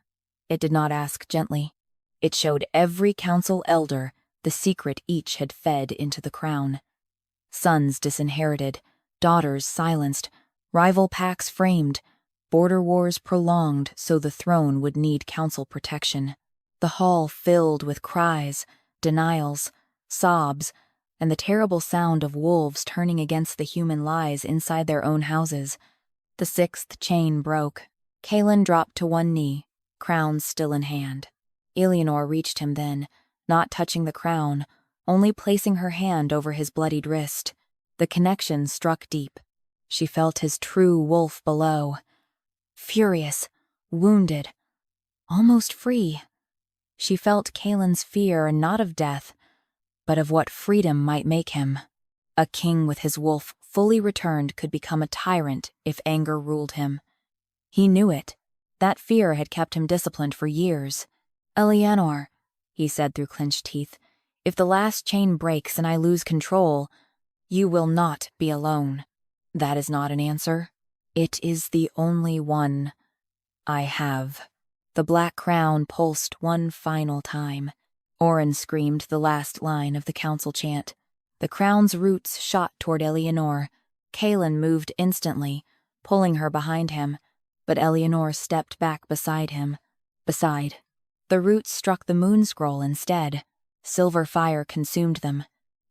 it did not ask gently. It showed every council elder the secret each had fed into the crown. Sons disinherited, daughters silenced, rival pacts framed, border wars prolonged so the throne would need council protection. The hall filled with cries, denials, sobs, and the terrible sound of wolves turning against the human lies inside their own houses. The 6th chain broke. Kaelin dropped to one knee, crown still in hand. Eleanor reached him then, not touching the crown, only placing her hand over his bloodied wrist. The connection struck deep. She felt his true wolf below. Furious, wounded, almost free. She felt Kaelin's fear not of death, but of what freedom might make him. A king with his wolf fully returned could become a tyrant if anger ruled him. He knew it. That fear had kept him disciplined for years. Eleanor, he said through clenched teeth, if the last chain breaks and I lose control, you will not be alone. That is not an answer. It is the only one I have. The black crown pulsed one final time. Oren screamed the last line of the council chant. The crown's roots shot toward Eleanor. Kaelin moved instantly, pulling her behind him, but Eleanor stepped back beside him. The roots struck the moon scroll instead. Silver fire consumed them.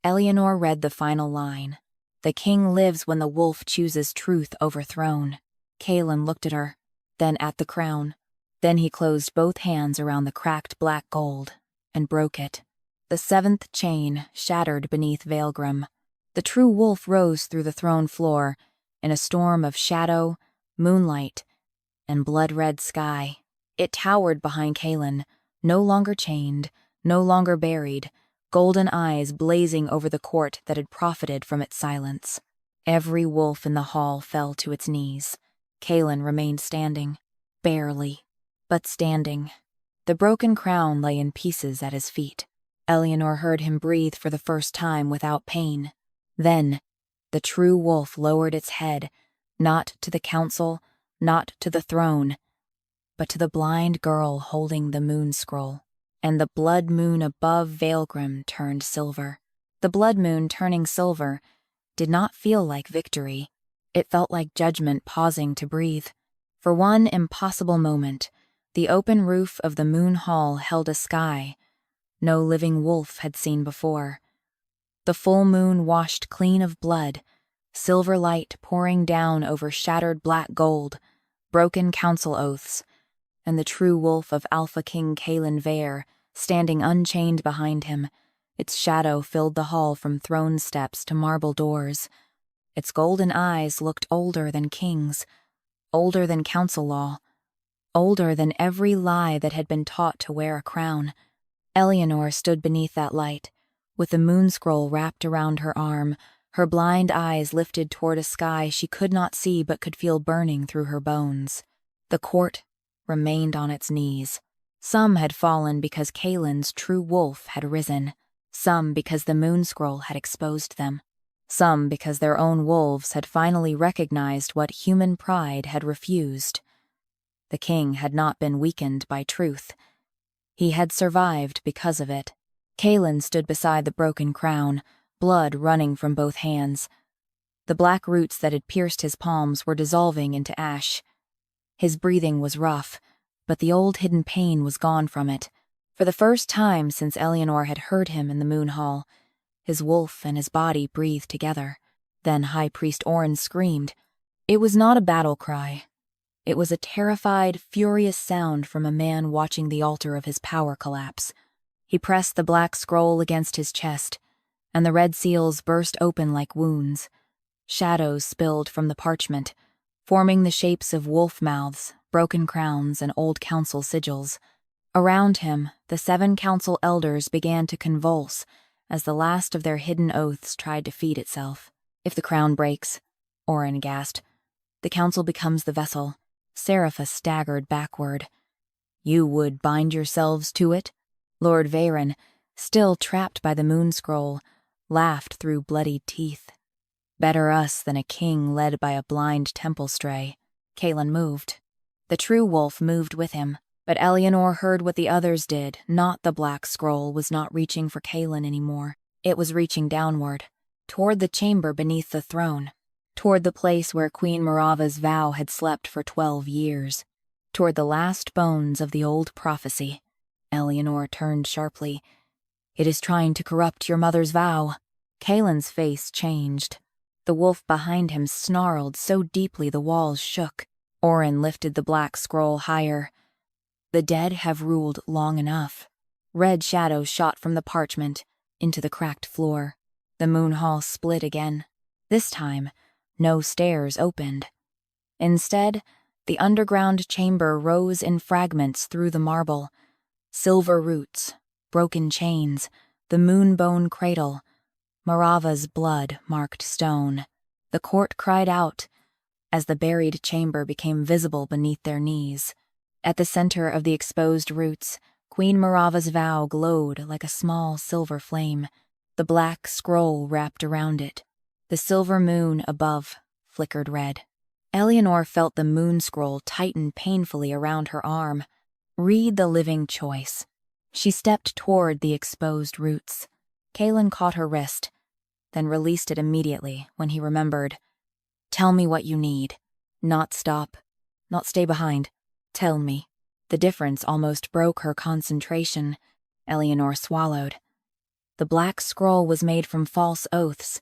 Eleanor read the final line. The king lives when the wolf chooses truth over throne. Kaelin looked at her, then at the crown. Then he closed both hands around the cracked black gold and broke it. The 7th chain shattered beneath Veylgrim. The true wolf rose through the throne floor in a storm of shadow, moonlight, and blood-red sky. It towered behind Kaelin, no longer chained, no longer buried, golden eyes blazing over the court that had profited from its silence. Every wolf in the hall fell to its knees. Kaelin remained standing, barely, but standing. The broken crown lay in pieces at his feet. Eleanor heard him breathe for the first time without pain. Then, the true wolf lowered its head, not to the council, not to the throne, but to the blind girl holding the moon scroll. And the blood moon above Veylgrim turned silver. The blood moon turning silver did not feel like victory. It felt like judgment pausing to breathe. For one impossible moment, the open roof of the moon hall held a sky no living wolf had seen before. The full moon washed clean of blood, silver light pouring down over shattered black gold, broken council oaths, and the true wolf of Alpha King Kaelin Veyr standing unchained behind him. Its shadow filled the hall from throne steps to marble doors. Its golden eyes looked older than kings, older than council law, older than every lie that had been taught to wear a crown. Eleanor stood beneath that light, with the moon scroll wrapped around her arm, her blind eyes lifted toward a sky she could not see but could feel burning through her bones. The court remained on its knees. Some had fallen because Kaelin's true wolf had risen, some because the moon scroll had exposed them, some because their own wolves had finally recognized what human pride had refused. The king had not been weakened by truth. He had survived because of it. Kaelin stood beside the broken crown, blood running from both hands. The black roots that had pierced his palms were dissolving into ash. His breathing was rough, but the old hidden pain was gone from it. For the first time since Eleanor had heard him in the moon hall, his wolf and his body breathed together. Then High Priest Oren screamed. It was not a battle cry. It was a terrified, furious sound from a man watching the altar of his power collapse. He pressed the black scroll against his chest, and the red seals burst open like wounds. Shadows spilled from the parchment, forming the shapes of wolf mouths, broken crowns, and old council sigils. Around him, the 7 council elders began to convulse as the last of their hidden oaths tried to feed itself. If the crown breaks, Oren gasped, the council becomes the vessel. Serapha staggered backward. You would bind yourselves to it? Lord Veyrhall, still trapped by the moon scroll, laughed through bloodied teeth. Better us than a king led by a blind temple stray. Kaelin moved. The true wolf moved with him, but Eleanor heard what the others did. Not the black scroll was not reaching for Kaelin anymore. It was reaching downward, toward the chamber beneath the throne, toward the place where Queen Morava's vow had slept for 12 years, toward the last bones of the old prophecy. Eleanor turned sharply. It is trying to corrupt your mother's vow. Kaelin's face changed. The wolf behind him snarled so deeply the walls shook. Oren lifted the black scroll higher. The dead have ruled long enough. Red shadows shot from the parchment into the cracked floor. The moon hall split again. This time, no stairs opened. Instead, the underground chamber rose in fragments through the marble. Silver roots, broken chains, the moonbone cradle, Morava's blood-marked stone. The court cried out as the buried chamber became visible beneath their knees. At the center of the exposed roots, Queen Morava's vow glowed like a small silver flame. The black scroll wrapped around it. The silver moon above flickered red. Eleanor felt the moon scroll tighten painfully around her arm. Read the living choice. She stepped toward the exposed roots. Kaelin caught her wrist, then released it immediately when he remembered. Tell me what you need. Not stop. Not stay behind. Tell me. The difference almost broke her concentration. Eleanor swallowed. The black scroll was made from false oaths.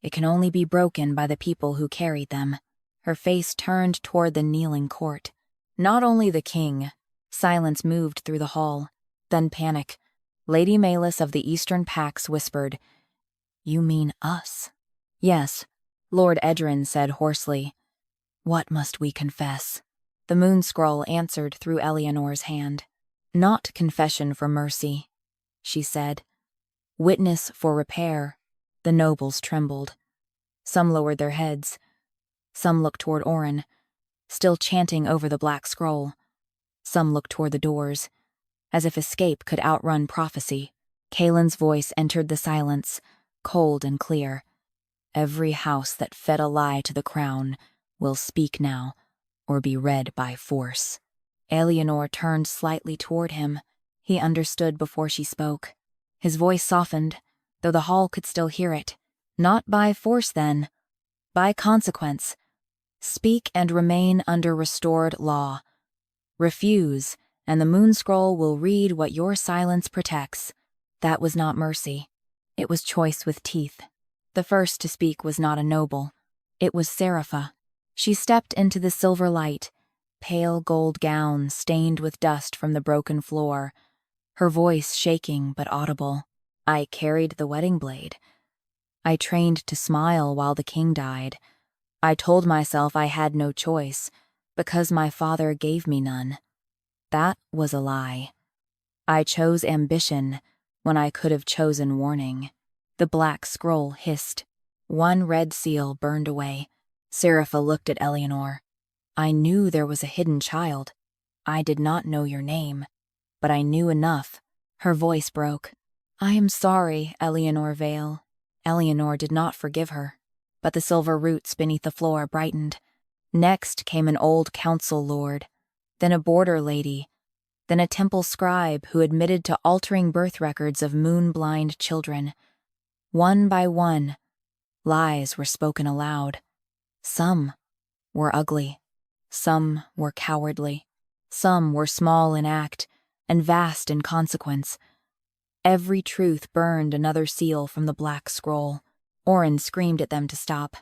It can only be broken by the people who carried them. Her face turned toward the kneeling court. Not only the king. Silence moved through the hall. Then panic. Lady Malus of the Eastern Pax whispered, You mean us? Yes, Lord Edrin said hoarsely. What must we confess? The moon scroll answered through Eleanor's hand. Not confession for mercy, she said. Witness for repair. The nobles trembled. Some lowered their heads. Some looked toward Oren, still chanting over the black scroll. Some looked toward the doors, as if escape could outrun prophecy. Kaelin's voice entered the silence, cold and clear. Every house that fed a lie to the crown will speak now, or be read by force. Eleanor turned slightly toward him. He understood before she spoke. His voice softened, though the hall could still hear it. Not by force, then. By consequence. Speak and remain under restored law. Refuse, and the moon scroll will read what your silence protects. That was not mercy. It was choice with teeth. The first to speak was not a noble. It was Serapha. She stepped into the silver light, pale gold gown stained with dust from the broken floor, her voice shaking but audible. I carried the wedding blade. I trained to smile while the king died. I told myself I had no choice, because my father gave me none. That was a lie. I chose ambition when I could have chosen warning. The black scroll hissed. One red seal burned away. Serapha looked at Eleanor. I knew there was a hidden child. I did not know your name, but I knew enough. Her voice broke. I am sorry, Eleanor Vale. Eleanor did not forgive her, but the silver roots beneath the floor brightened. Next came an old council lord, then a border lady, then a temple scribe who admitted to altering birth records of moon-blind children. One by one, lies were spoken aloud. Some were ugly. Some were cowardly. Some were small in act and vast in consequence. Every truth burned another seal from the black scroll. Oren screamed at them to stop.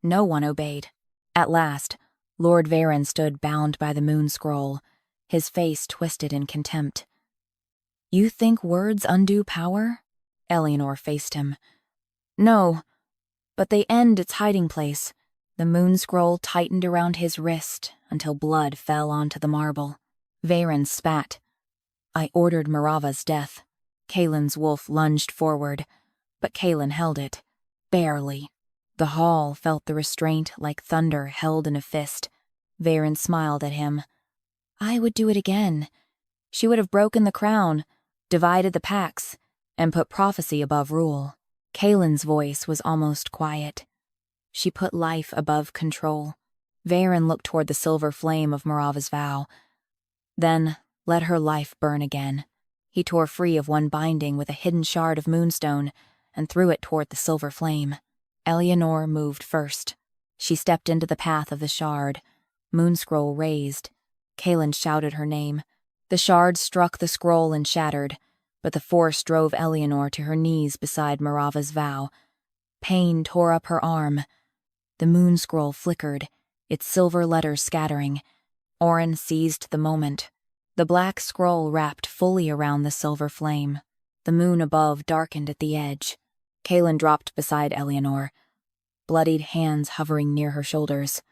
No one obeyed. At last, Lord Veyrhall stood bound by the moon scroll, his face twisted in contempt. You think words undo power? Eleanor faced him. No, But they end its hiding place. The moon scroll tightened around his wrist until blood fell onto the marble. Veyrhall spat. I ordered Marava's death. Kaelin's wolf lunged forward, but Kaelin held it. Barely. The hall felt the restraint like thunder held in a fist. Veyrhall smiled at him. I would do it again. She would have broken the crown, divided the packs, and put prophecy above rule. Kaelin's voice was almost quiet. She put life above control. Veyrhall looked toward the silver flame of Marava's vow. Then let her life burn again. He tore free of one binding with a hidden shard of moonstone and threw it toward the silver flame. Eleanor moved first. She stepped into the path of the shard. Moonscroll raised. Kaelin shouted her name. The shard struck the scroll and shattered, but the force drove Eleanor to her knees beside Marava's vow. Pain tore up her arm. The moonscroll flickered, its silver letters scattering. Oren seized the moment. The black scroll wrapped fully around the silver flame. The moon above darkened at the edge. Kaelin dropped beside Eleanor, bloodied hands hovering near her shoulders.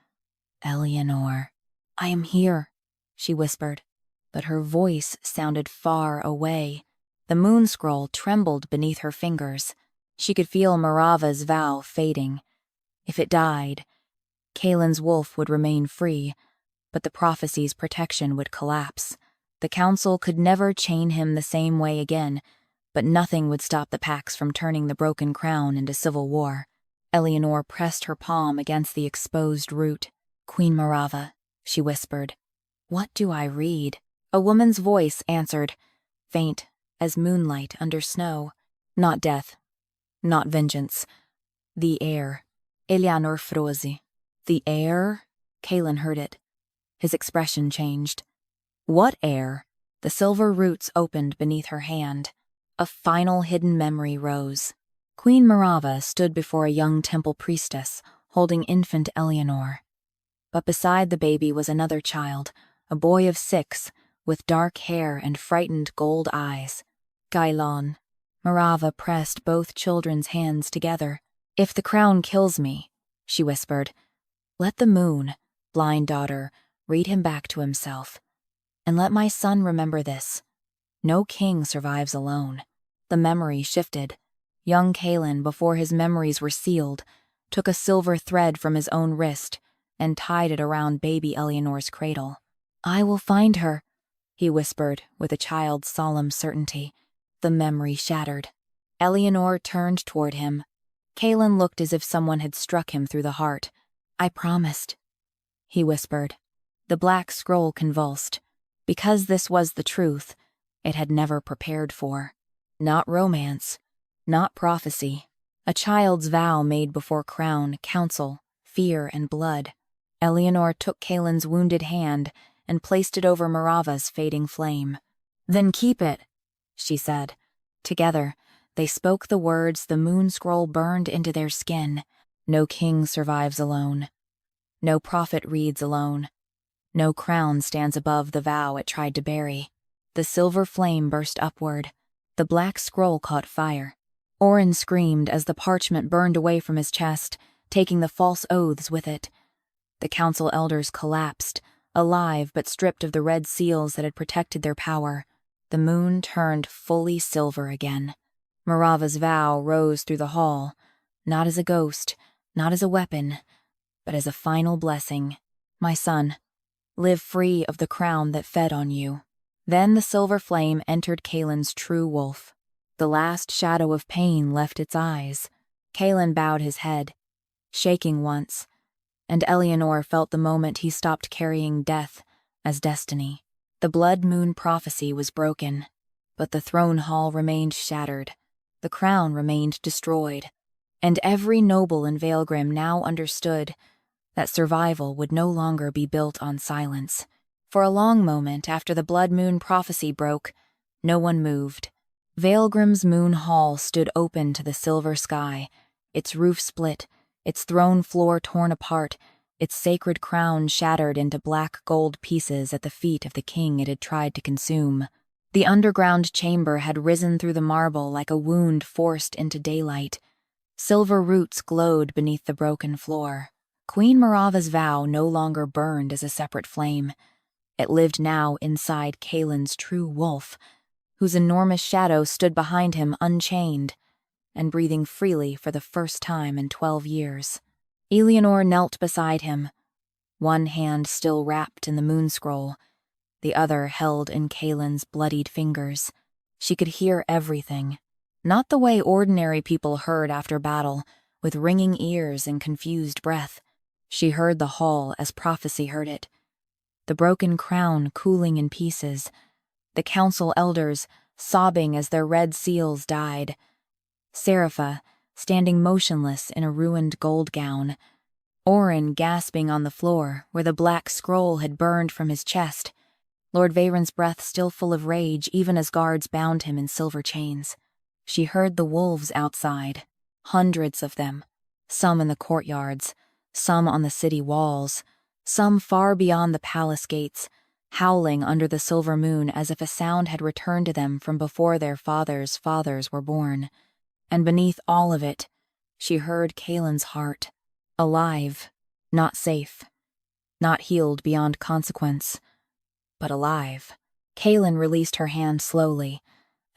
Eleanor, I am here, she whispered, but her voice sounded far away. The moon scroll trembled beneath her fingers. She could feel Marava's vow fading. If it died, Kaelin's wolf would remain free, but the prophecy's protection would collapse. The council could never chain him the same way again, but nothing would stop the Pax from turning the broken crown into civil war. Eleanor pressed her palm against the exposed root. Queen Marava, she whispered. What do I read? A woman's voice answered, faint as moonlight under snow. Not death, not vengeance. The air. Eleanor Frozi. The air? Kaelin heard it. His expression changed. What air? The silver roots opened beneath her hand. A final hidden memory rose. Queen Marava stood before a young temple priestess, holding infant Eleanor. But beside the baby was another child, a boy of 6, with dark hair and frightened gold eyes. Gaelon. Marava pressed both children's hands together. If the crown kills me, she whispered, let the moon, blind daughter, read him back to himself. And let my son remember this. No king survives alone. The memory shifted. Young Kaelin, before his memories were sealed, took a silver thread from his own wrist and tied it around baby Eleanor's cradle. I will find her, he whispered with a child's solemn certainty. The memory shattered. Eleanor turned toward him. Kaelin looked as if someone had struck him through the heart. I promised, he whispered. The black scroll convulsed. Because this was the truth, it had never prepared for. Not romance, not prophecy. A child's vow made before crown, council, fear, and blood. Eleanor took Kaelin's wounded hand and placed it over Marava's fading flame. Then keep it, she said. Together, they spoke the words the moon scroll burned into their skin. No king survives alone. No prophet reads alone. No crown stands above the vow it tried to bury. The silver flame burst upward. The black scroll caught fire. Oren screamed as the parchment burned away from his chest, taking the false oaths with it. The council elders collapsed, alive but stripped of the red seals that had protected their power. The moon turned fully silver again. Marava's vow rose through the hall, not as a ghost, not as a weapon, but as a final blessing. My son, live free of the crown that fed on you. Then the silver flame entered Kaelin's true wolf. The last shadow of pain left its eyes. Kaelin bowed his head, shaking once, and Eleanor felt the moment he stopped carrying death as destiny. The blood moon prophecy was broken, but the throne hall remained shattered. The crown remained destroyed, and every noble in Veylgrim now understood that survival would no longer be built on silence. For a long moment after the blood moon prophecy broke, no one moved. Veylgrim's moon hall stood open to the silver sky, its roof split, its throne floor torn apart, its sacred crown shattered into black gold pieces at the feet of the king it had tried to consume. The underground chamber had risen through the marble like a wound forced into daylight. Silver roots glowed beneath the broken floor. Queen Marava's vow no longer burned as a separate flame. It lived now inside Kaelin's true wolf, whose enormous shadow stood behind him unchained and breathing freely for the first time in 12 years. Eleanor knelt beside him, one hand still wrapped in the moon scroll, the other held in Kaelin's bloodied fingers. She could hear everything, not the way ordinary people heard after battle, with ringing ears and confused breath. She heard the hall as prophecy heard it, the broken crown cooling in pieces, the council elders sobbing as their red seals died, Serapha standing motionless in a ruined gold gown, Oren gasping on the floor where the black scroll had burned from his chest, Lord Veyron's breath still full of rage even as guards bound him in silver chains. She heard the wolves outside, hundreds of them, some in the courtyards, some on the city walls, some far beyond the palace gates, howling under the silver moon as if a sound had returned to them from before their fathers' fathers were born. And beneath all of it, she heard Kaelin's heart, alive, not safe, not healed beyond consequence, but alive. Kaelin released her hand slowly,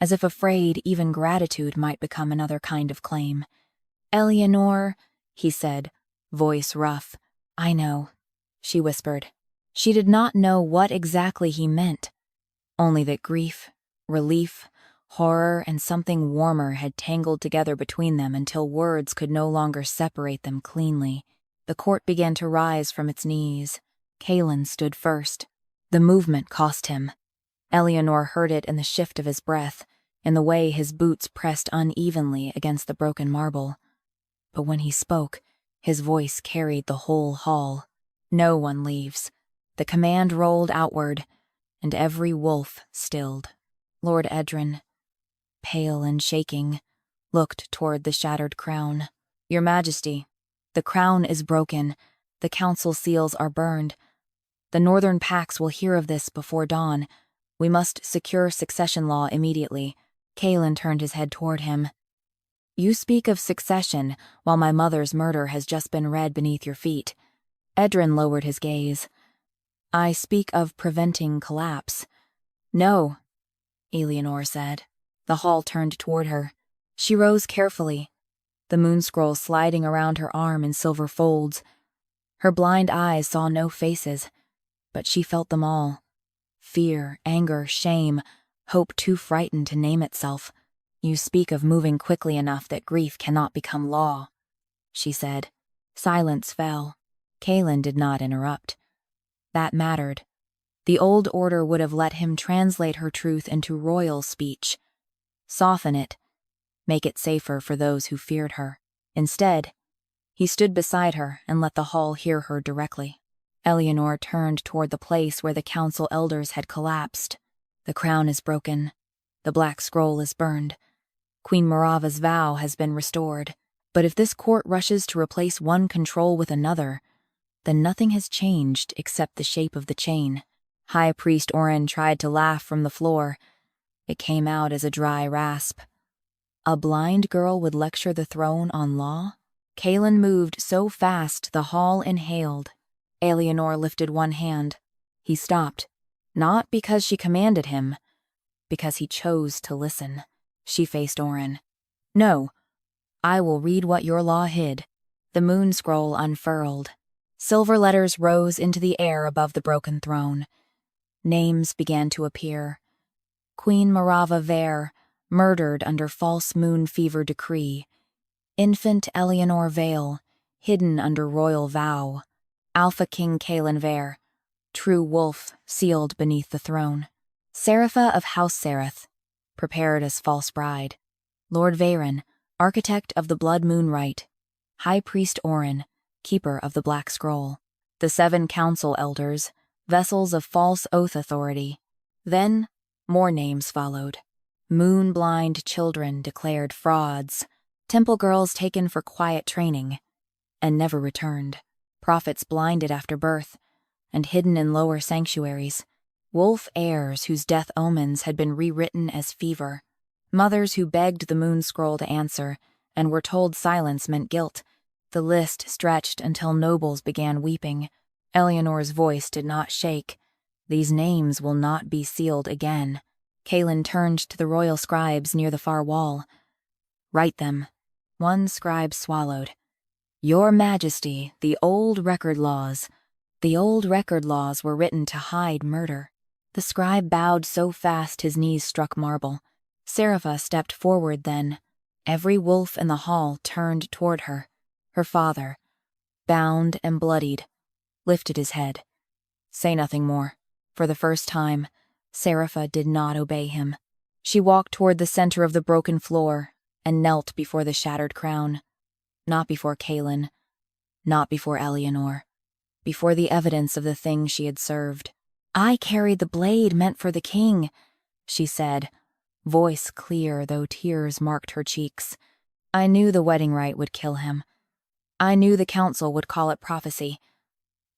as if afraid even gratitude might become another kind of claim. "Eleanor," he said, voice rough. "I know," she whispered. She did not know what exactly he meant, only that grief, relief, horror, and something warmer had tangled together between them until words could no longer separate them cleanly. The court began to rise from its knees. Kaelin stood first. The movement cost him. Eleanor heard it in the shift of his breath, in the way his boots pressed unevenly against the broken marble. But when he spoke, his voice carried the whole hall. No one leaves. The command rolled outward, and every wolf stilled. Lord Edrin, pale and shaking, looked toward the shattered crown. "Your Majesty, the crown is broken. The council seals are burned. The northern packs will hear of this before dawn. We must secure succession law immediately." Kaelin turned his head toward him. "You speak of succession while my mother's murder has just been read beneath your feet." Edrin lowered his gaze. "I speak of preventing collapse." "No," Eleanor said. The hall turned toward her. She rose carefully, the moon scroll sliding around her arm in silver folds. Her blind eyes saw no faces, but she felt them all. Fear, anger, shame, hope too frightened to name itself. "You speak of moving quickly enough that grief cannot become law," she said. Silence fell. Kaelin did not interrupt. That mattered. The old order would have let him translate her truth into royal speech. Soften it. Make it safer for those who feared her. Instead, he stood beside her and let the hall hear her directly. Eleanor turned toward the place where the council elders had collapsed. "The crown is broken. The black scroll is burned. Queen Marava's vow has been restored. But if this court rushes to replace one control with another, then nothing has changed except the shape of the chain." High Priest Oren tried to laugh from the floor. It came out as a dry rasp. A blind girl would lecture the throne on law? Kaelin moved so fast the hall inhaled. Eleanor lifted one hand. He stopped, not because she commanded him, because he chose to listen. She faced Oren. "No, I will read what your law hid." The moon scroll unfurled. Silver letters rose into the air above the broken throne. Names began to appear. Queen Marava Vare, murdered under false moon fever decree. Infant Eleanor Vale, hidden under royal vow. Alpha King Kaelin Vare, true wolf, sealed beneath the throne. Serapha of House Sereth, prepared as false bride. Lord Veyron, architect of the blood moon rite. High Priest Oren, keeper of the black scroll. The 7 council elders, vessels of false oath authority. Then, more names followed. Moon-blind children declared frauds. Temple girls taken for quiet training, and never returned. Prophets blinded after birth, and hidden in lower sanctuaries. Wolf heirs whose death omens had been rewritten as fever. Mothers who begged the moon scroll to answer, and were told silence meant guilt. The list stretched until nobles began weeping. Eleanor's voice did not shake. "These names will not be sealed again." Kaelin turned to the royal scribes near the far wall. "Write them." One scribe swallowed. "Your Majesty, the old record laws." The old record laws were written to hide murder. The scribe bowed so fast his knees struck marble. Serapha stepped forward then. Every wolf in the hall turned toward her. Her father, bound and bloodied, lifted his head. "Say nothing more." For the first time, Serapha did not obey him. She walked toward the center of the broken floor and knelt before the shattered crown. Not before Kaelin, not before Eleanor, before the evidence of the thing she had served. "I carried the blade meant for the king," she said, voice clear though tears marked her cheeks. "I knew the wedding rite would kill him. I knew the council would call it prophecy.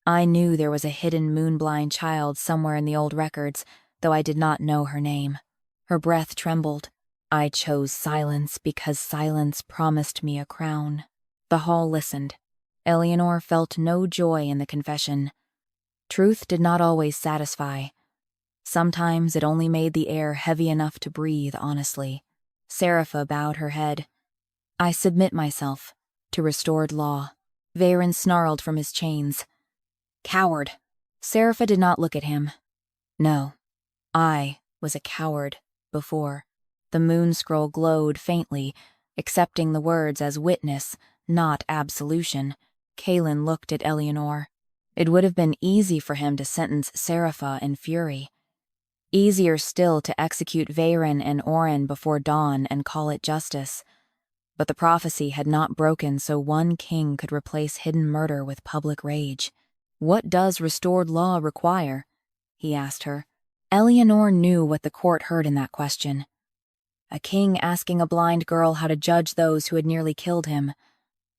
I knew there was a hidden moonblind child somewhere in the old records, though I did not know her name." Her breath trembled. "I chose silence because silence promised me a crown." The hall listened. Eleanor felt no joy in the confession. Truth did not always satisfy. Sometimes it only made the air heavy enough to breathe honestly. Serapha bowed her head. "I submit myself to restored law." Veyron snarled from his chains. "Coward!" Serapha did not look at him. "No, I was a coward before." The moon scroll glowed faintly, accepting the words as witness, not absolution. Kaelin looked at Eleanor. It would have been easy for him to sentence Serapha in fury. Easier still to execute Veyron and Oren before dawn and call it justice. But the prophecy had not broken so one king could replace hidden murder with public rage. "What does restored law require?" he asked her. Eleanor knew what the court heard in that question. A king asking a blind girl how to judge those who had nearly killed him.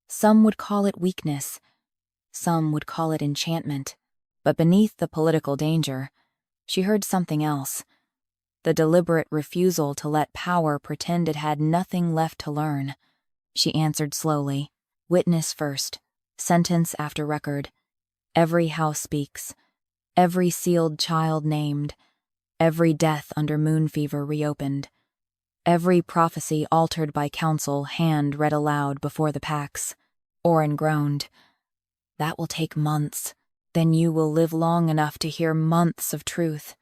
Some would call it weakness. Some would call it enchantment. But beneath the political danger, she heard something else. The deliberate refusal to let power pretend it had nothing left to learn. She answered slowly. "Witness first. Sentence after record. Every house speaks. Every sealed child named. Every death under moon fever reopened. Every prophecy altered by council hand read aloud before the packs." Oren groaned. "That will take months. Then you will live long enough to hear months of truth,"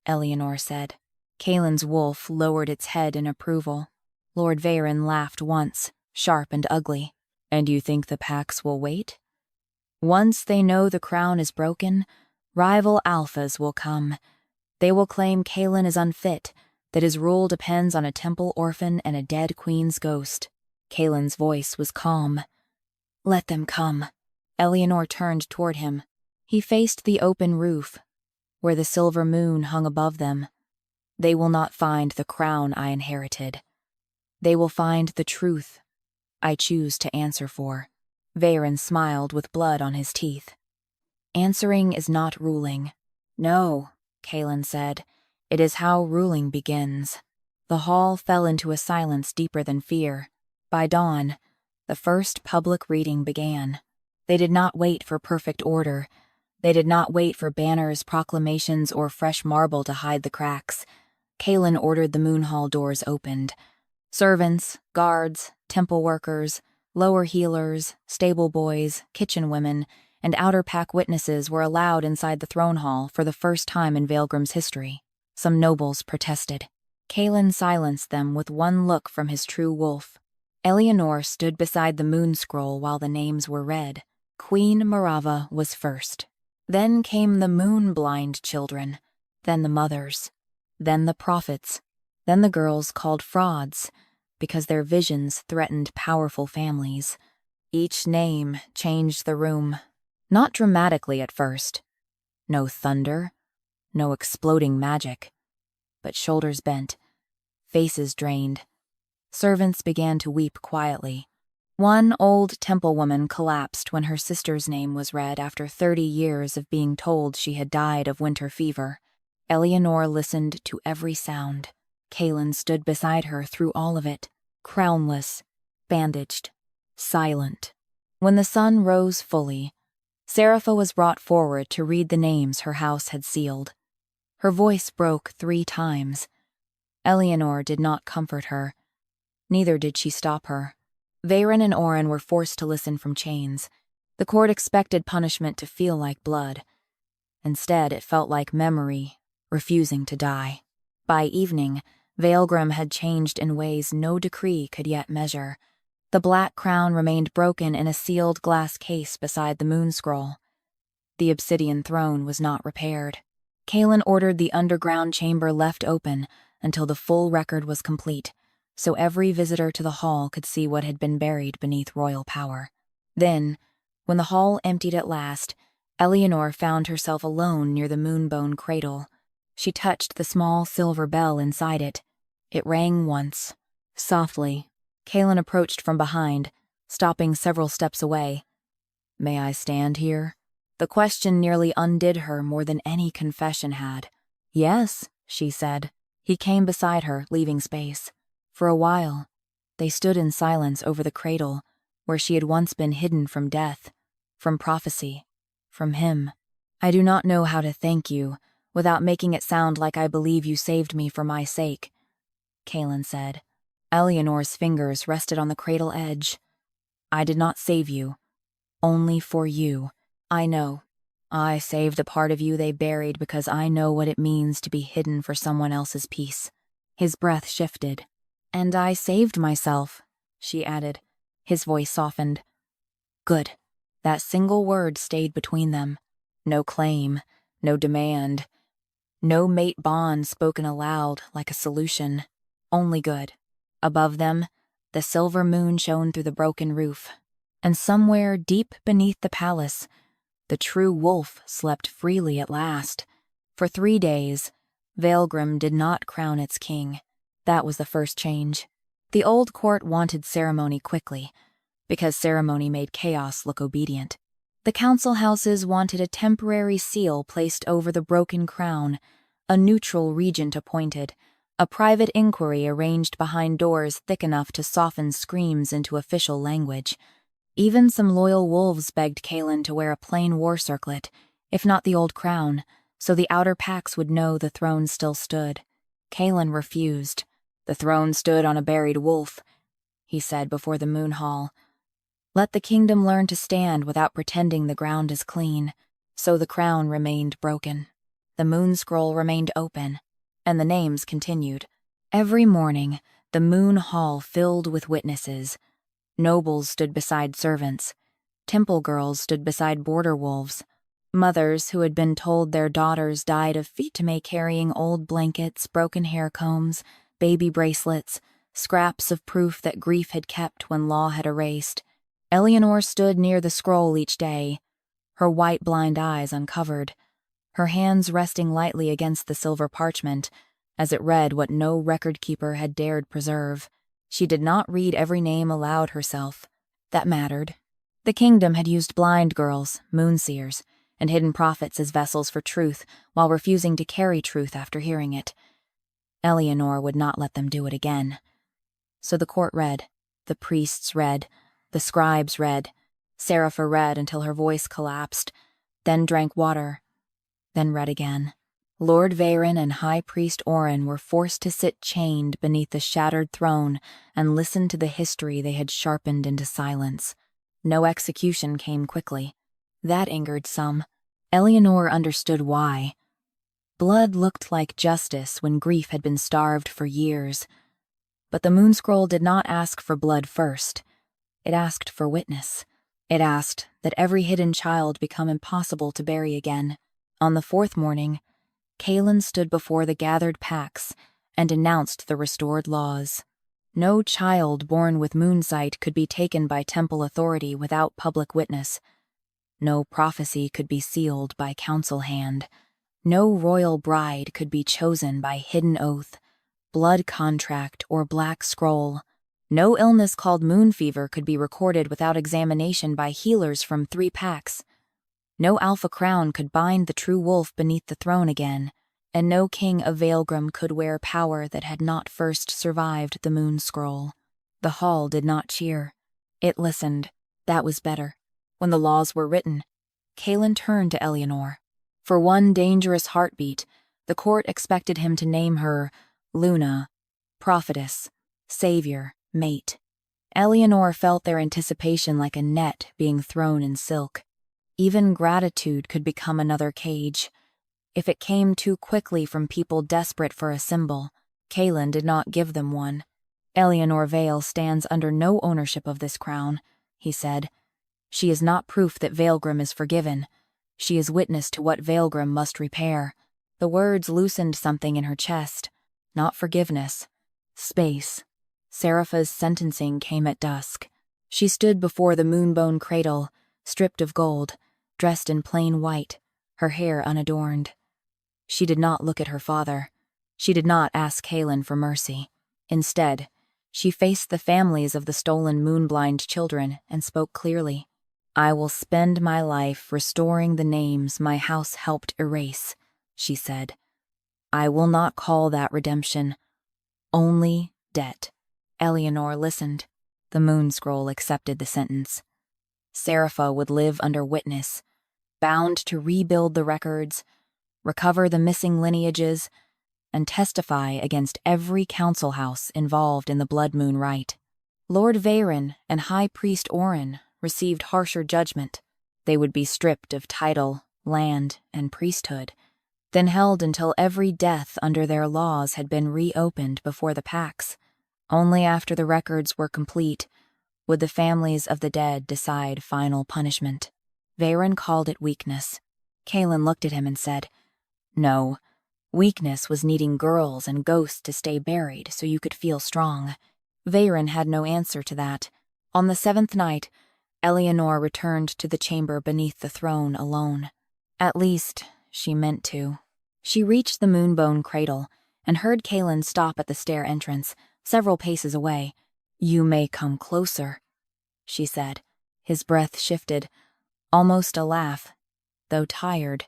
Eleanor said. Kaelin's wolf lowered its head in approval. Lord Veyron laughed once, sharp and ugly. "And you think the packs will wait? Once they know the crown is broken, rival alphas will come. They will claim Kaelin is unfit, that his rule depends on a temple orphan and a dead queen's ghost." Kaelin's voice was calm. "Let them come." Eleanor turned toward him. He faced the open roof, where the silver moon hung above them. "They will not find the crown I inherited. They will find the truth I choose to answer for." Veyron smiled with blood on his teeth. "Answering is not ruling." "No," Kaelin said. "It is how ruling begins." The hall fell into a silence deeper than fear. By dawn, the first public reading began. They did not wait for perfect order. They did not wait for banners, proclamations, or fresh marble to hide the cracks. Kaelin ordered the moon hall doors opened. Servants, guards, temple workers, lower healers, stable boys, kitchen women, and outer pack witnesses were allowed inside the throne hall for the first time in Veylgrim's history. Some nobles protested. Kaelin silenced them with one look from his true wolf. Eleanor stood beside the moon scroll while the names were read. Queen Marava was first. Then came the moon-blind children, then the mothers, then the prophets, then the girls called frauds, because their visions threatened powerful families. Each name changed the room, not dramatically at first. No thunder, no exploding magic, but shoulders bent, faces drained. Servants began to weep quietly. One old temple woman collapsed when her sister's name was read after 30 years of being told she had died of winter fever. Eleanor listened to every sound. Kaelin stood beside her through all of it, crownless, bandaged, silent. When the sun rose fully, Serapha was brought forward to read the names her house had sealed. Her voice broke 3 times. Eleanor did not comfort her. Neither did she stop her. Veyron and Oren were forced to listen from chains. The court expected punishment to feel like blood. Instead, it felt like memory, refusing to die. By evening, Veylgrim had changed in ways no decree could yet measure. The black crown remained broken in a sealed glass case beside the moon scroll. The obsidian throne was not repaired. Kaelin ordered the underground chamber left open until the full record was complete, so every visitor to the hall could see what had been buried beneath royal power. Then, when the hall emptied at last, Eleanor found herself alone near the moonbone cradle. She touched the small silver bell inside it. It rang once, softly. Kaelin approached from behind, stopping several steps away. "May I stand here?" The question nearly undid her more than any confession had. "Yes," she said. He came beside her, leaving space. For a while, they stood in silence over the cradle, where she had once been hidden from death, from prophecy, from him. "I do not know how to thank you, without making it sound like I believe you saved me for my sake," Kaelin said. Eleanor's fingers rested on the cradle edge. "I did not save you. Only for you. I know. I saved the part of you they buried because I know what it means to be hidden for someone else's peace." His breath shifted. "And I saved myself," she added. His voice softened. "Good." That single word stayed between them. No claim, no demand, no mate bond spoken aloud like a solution. Only good. Above them, the silver moon shone through the broken roof, and somewhere deep beneath the palace, the true wolf slept freely at last. For 3 days, Veylgrim did not crown its king. That was the first change. The old court wanted ceremony quickly, because ceremony made chaos look obedient. The council houses wanted a temporary seal placed over the broken crown, a neutral regent appointed, a private inquiry arranged behind doors thick enough to soften screams into official language. Even some loyal wolves begged Kaelin to wear a plain war circlet, if not the old crown, so the outer packs would know the throne still stood. Kaelin refused. "The throne stood on a buried wolf," he said before the moon hall. "Let the kingdom learn to stand without pretending the ground is clean." So the crown remained broken. The moon scroll remained open, and the names continued. Every morning, the moon hall filled with witnesses. Nobles stood beside servants. Temple girls stood beside border wolves. Mothers who had been told their daughters died of Fitime carrying old blankets, broken hair combs, baby bracelets, scraps of proof that grief had kept when law had erased. Eleanor stood near the scroll each day, her white blind eyes uncovered, her hands resting lightly against the silver parchment, as it read what no record-keeper had dared preserve. She did not read every name aloud herself. That mattered. The kingdom had used blind girls, moonseers, and hidden prophets as vessels for truth, while refusing to carry truth after hearing it. Eleanor would not let them do it again. So the court read, the priests read, the scribes read, Serapha read until her voice collapsed, then drank water, then read again. Lord Veyron and High Priest Oren were forced to sit chained beneath the shattered throne and listen to the history they had sharpened into silence. No execution came quickly. That angered some. Eleanor understood why. Blood looked like justice when grief had been starved for years. But the moon scroll did not ask for blood first. It asked for witness. It asked that every hidden child become impossible to bury again. On the 4th morning, Kaelin stood before the gathered packs and announced the restored laws. No child born with moonsight could be taken by temple authority without public witness. No prophecy could be sealed by council hand. No royal bride could be chosen by hidden oath, blood contract, or black scroll. No illness called moon fever could be recorded without examination by healers from 3 packs. No alpha crown could bind the true wolf beneath the throne again, and no king of Veylgrim could wear power that had not first survived the moon scroll. The hall did not cheer. It listened. That was better. When the laws were written, Kaelin turned to Eleanor. For one dangerous heartbeat, the court expected him to name her Luna, prophetess, savior, mate. Eleanor felt their anticipation like a net being thrown in silk. Even gratitude could become another cage. If it came too quickly from people desperate for a symbol, Kaelin did not give them one. Eleanor Vale stands under no ownership of this crown, he said. She is not proof that Veylgrim is forgiven. She is witness to what Veylgrim must repair. The words loosened something in her chest. Not forgiveness. Space. Serapha's sentencing came at dusk. She stood before the moonbone cradle, stripped of gold, dressed in plain white, her hair unadorned. She did not look at her father. She did not ask Kaelin for mercy. Instead, she faced the families of the stolen moonblind children and spoke clearly. I will spend my life restoring the names my house helped erase, she said. I will not call that redemption. Only debt. Eleanor listened. The moon scroll accepted the sentence. Serapha would live under witness, bound to rebuild the records, recover the missing lineages, and testify against every council house involved in the blood moon rite. Lord Veyron and High Priest Orin received harsher judgment. They would be stripped of title, land, and priesthood, then held until every death under their laws had been reopened before the Pax. Only after the records were complete would the families of the dead decide final punishment. Veyron called it weakness. Kaelin looked at him and said, No, weakness was needing girls and ghosts to stay buried so you could feel strong. Veyron had no answer to that. On the 7th night, Eleanor returned to the chamber beneath the throne alone. At least, she meant to. She reached the moonbone cradle and heard Kaelin stop at the stair entrance, several paces away. You may come closer, she said. His breath shifted, almost a laugh, though tired.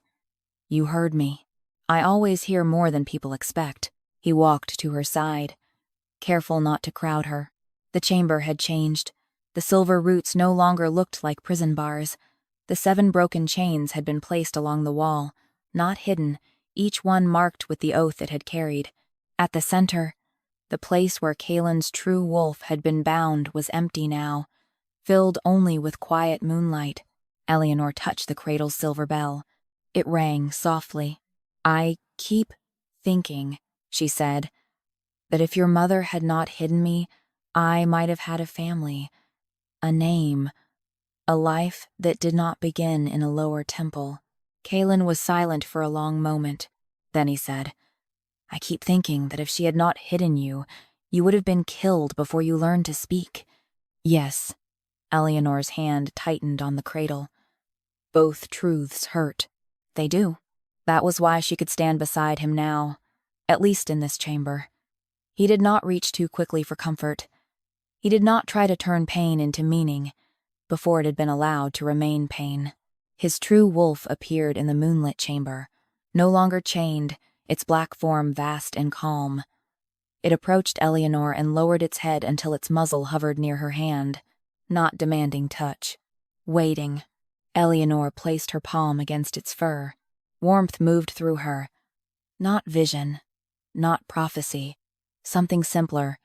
You heard me. I always hear more than people expect. He walked to her side, careful not to crowd her. The chamber had changed. The silver roots no longer looked like prison bars. The 7 broken chains had been placed along the wall, not hidden, each one marked with the oath it had carried. At the center, the place where Kaelin's true wolf had been bound was empty now, filled only with quiet moonlight. Eleanor touched the cradle's silver bell. It rang softly. I keep thinking, she said, that if your mother had not hidden me, I might have had a family, a name, a life that did not begin in a lower temple. Kaelin was silent for a long moment. Then he said, I keep thinking that if she had not hidden you, you would have been killed before you learned to speak. Yes. Eleanor's hand tightened on the cradle. Both truths hurt. They do. That was why she could stand beside him now, at least in this chamber. He did not reach too quickly for comfort. He did not try to turn pain into meaning, before it had been allowed to remain pain. His true wolf appeared in the moonlit chamber, no longer chained, its black form vast and calm. It approached Eleanor and lowered its head until its muzzle hovered near her hand, not demanding touch. Waiting, Eleanor placed her palm against its fur. Warmth moved through her. Not vision, not prophecy, something simpler.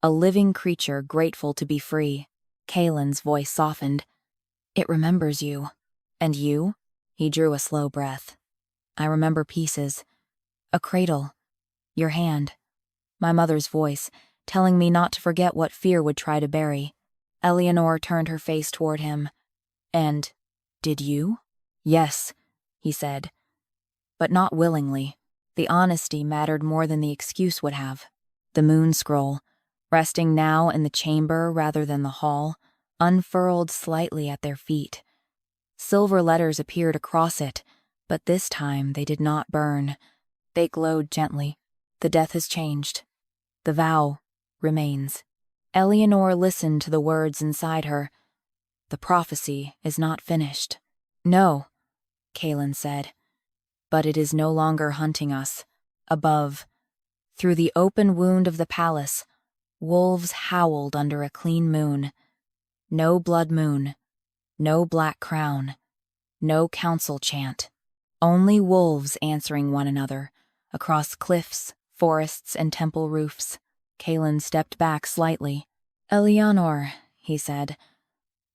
A living creature grateful to be free. Kaelin's voice softened. It remembers you. And you? He drew a slow breath. I remember pieces. A cradle. Your hand. My mother's voice, telling me not to forget what fear would try to bury. Eleanor turned her face toward him. And, did you? Yes, he said. But not willingly. The honesty mattered more than the excuse would have. The moon scroll, resting now in the chamber rather than the hall, unfurled slightly at their feet. Silver letters appeared across it, but this time they did not burn. They glowed gently. The death has changed. The vow remains. Eleanor listened to the words inside her. The prophecy is not finished. No, Kaelin said. But it is no longer hunting us. Above, through the open wound of the palace, Wolves howled under a clean moon. No blood moon, no black crown, no council chant. Only wolves answering one another, across cliffs, forests, and temple roofs. Kaelin stepped back slightly. "Eleanor," he said,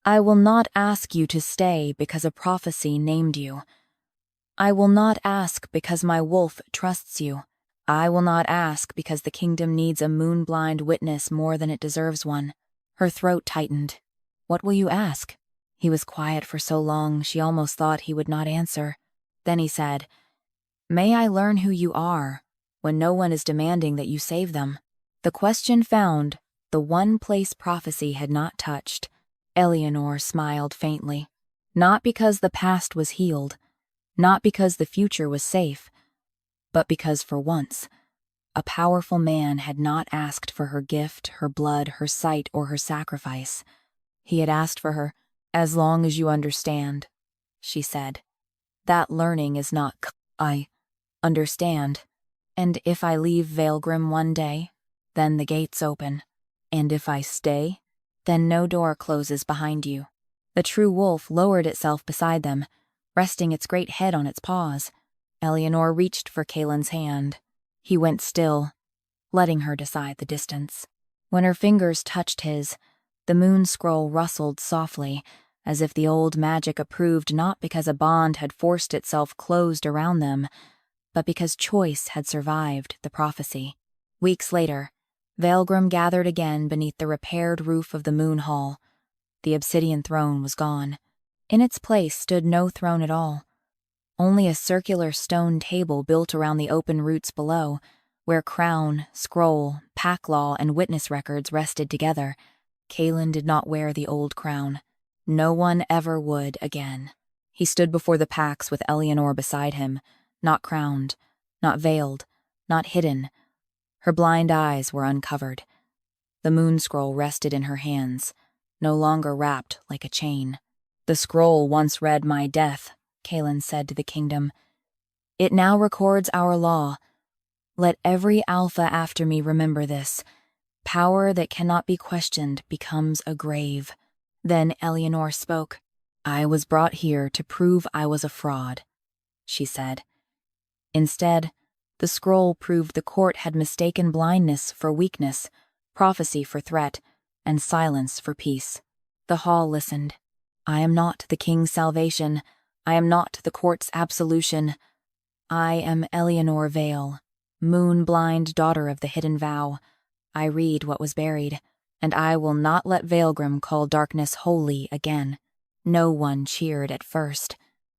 "I will not ask you to stay because a prophecy named you. I will not ask because my wolf trusts you. I will not ask because the kingdom needs a moon-blind witness more than it deserves one." Her throat tightened. "What will you ask?" He was quiet for so long she almost thought he would not answer. Then he said, "May I learn who you are, when no one is demanding that you save them?" The question found the one place prophecy had not touched. Eleanor smiled faintly. Not because the past was healed, not because the future was safe, but because for once, a powerful man had not asked for her gift, her blood, her sight, or her sacrifice. He had asked for her, "As long as you understand," she said. "That learning is not I understand. And if I leave Veylgrim one day, then the gates open. And if I stay, then no door closes behind you." The true wolf lowered itself beside them, resting its great head on its paws. Eleanor reached for Kaelin's hand. He went still, letting her decide the distance. When her fingers touched his, the moon scroll rustled softly, as if the old magic approved not because a bond had forced itself closed around them, but because choice had survived the prophecy. Weeks later, Veylgrim gathered again beneath the repaired roof of the moon hall. The obsidian throne was gone. In its place stood no throne at all. Only a circular stone table built around the open roots below, where crown, scroll, pack law, and witness records rested together. Kaelin did not wear the old crown. No one ever would again. He stood before the packs with Eleanor beside him, not crowned, not veiled, not hidden. Her blind eyes were uncovered. The moon scroll rested in her hands, no longer wrapped like a chain. "The scroll once read my death," Kaelin said to the kingdom. "It now records our law. Let every alpha after me remember this. Power that cannot be questioned becomes a grave." Then Eleanor spoke. "I was brought here to prove I was a fraud," she said. Instead, the scroll proved the court had mistaken blindness for weakness, prophecy for threat, and silence for peace. The hall listened. "I am not the king's salvation. I am not the court's absolution. I am Eleanor Vale, moon-blind daughter of the hidden vow. I read what was buried, and I will not let Veylgrim call darkness holy again." No one cheered at first.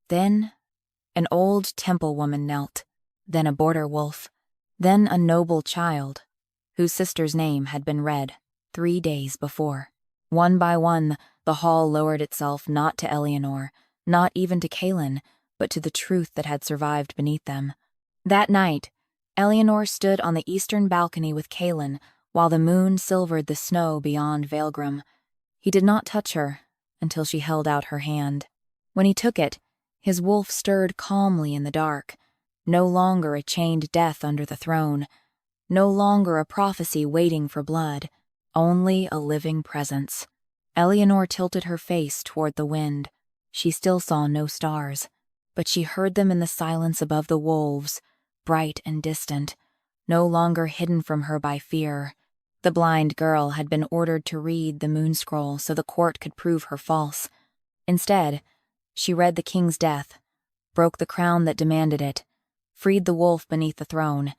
Then an old temple woman knelt, then a border wolf, then a noble child, whose sister's name had been read 3 days before. One by one, the hall lowered itself not to Eleanor, not even to Kaelin, but to the truth that had survived beneath them. That night, Eleanor stood on the eastern balcony with Kaelin while the moon silvered the snow beyond Veylgrim. He did not touch her until she held out her hand. When he took it, his wolf stirred calmly in the dark, no longer a chained death under the throne, no longer a prophecy waiting for blood, only a living presence. Eleanor tilted her face toward the wind. She still saw no stars, but she heard them in the silence above the wolves, bright and distant, no longer hidden from her by fear. The blind girl had been ordered to read the moon scroll so the court could prove her false. Instead, she read the king's death, broke the crown that demanded it, freed the wolf beneath the throne,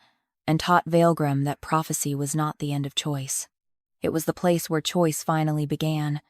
and taught Veylgrim that prophecy was not the end of choice. It was the place where choice finally began.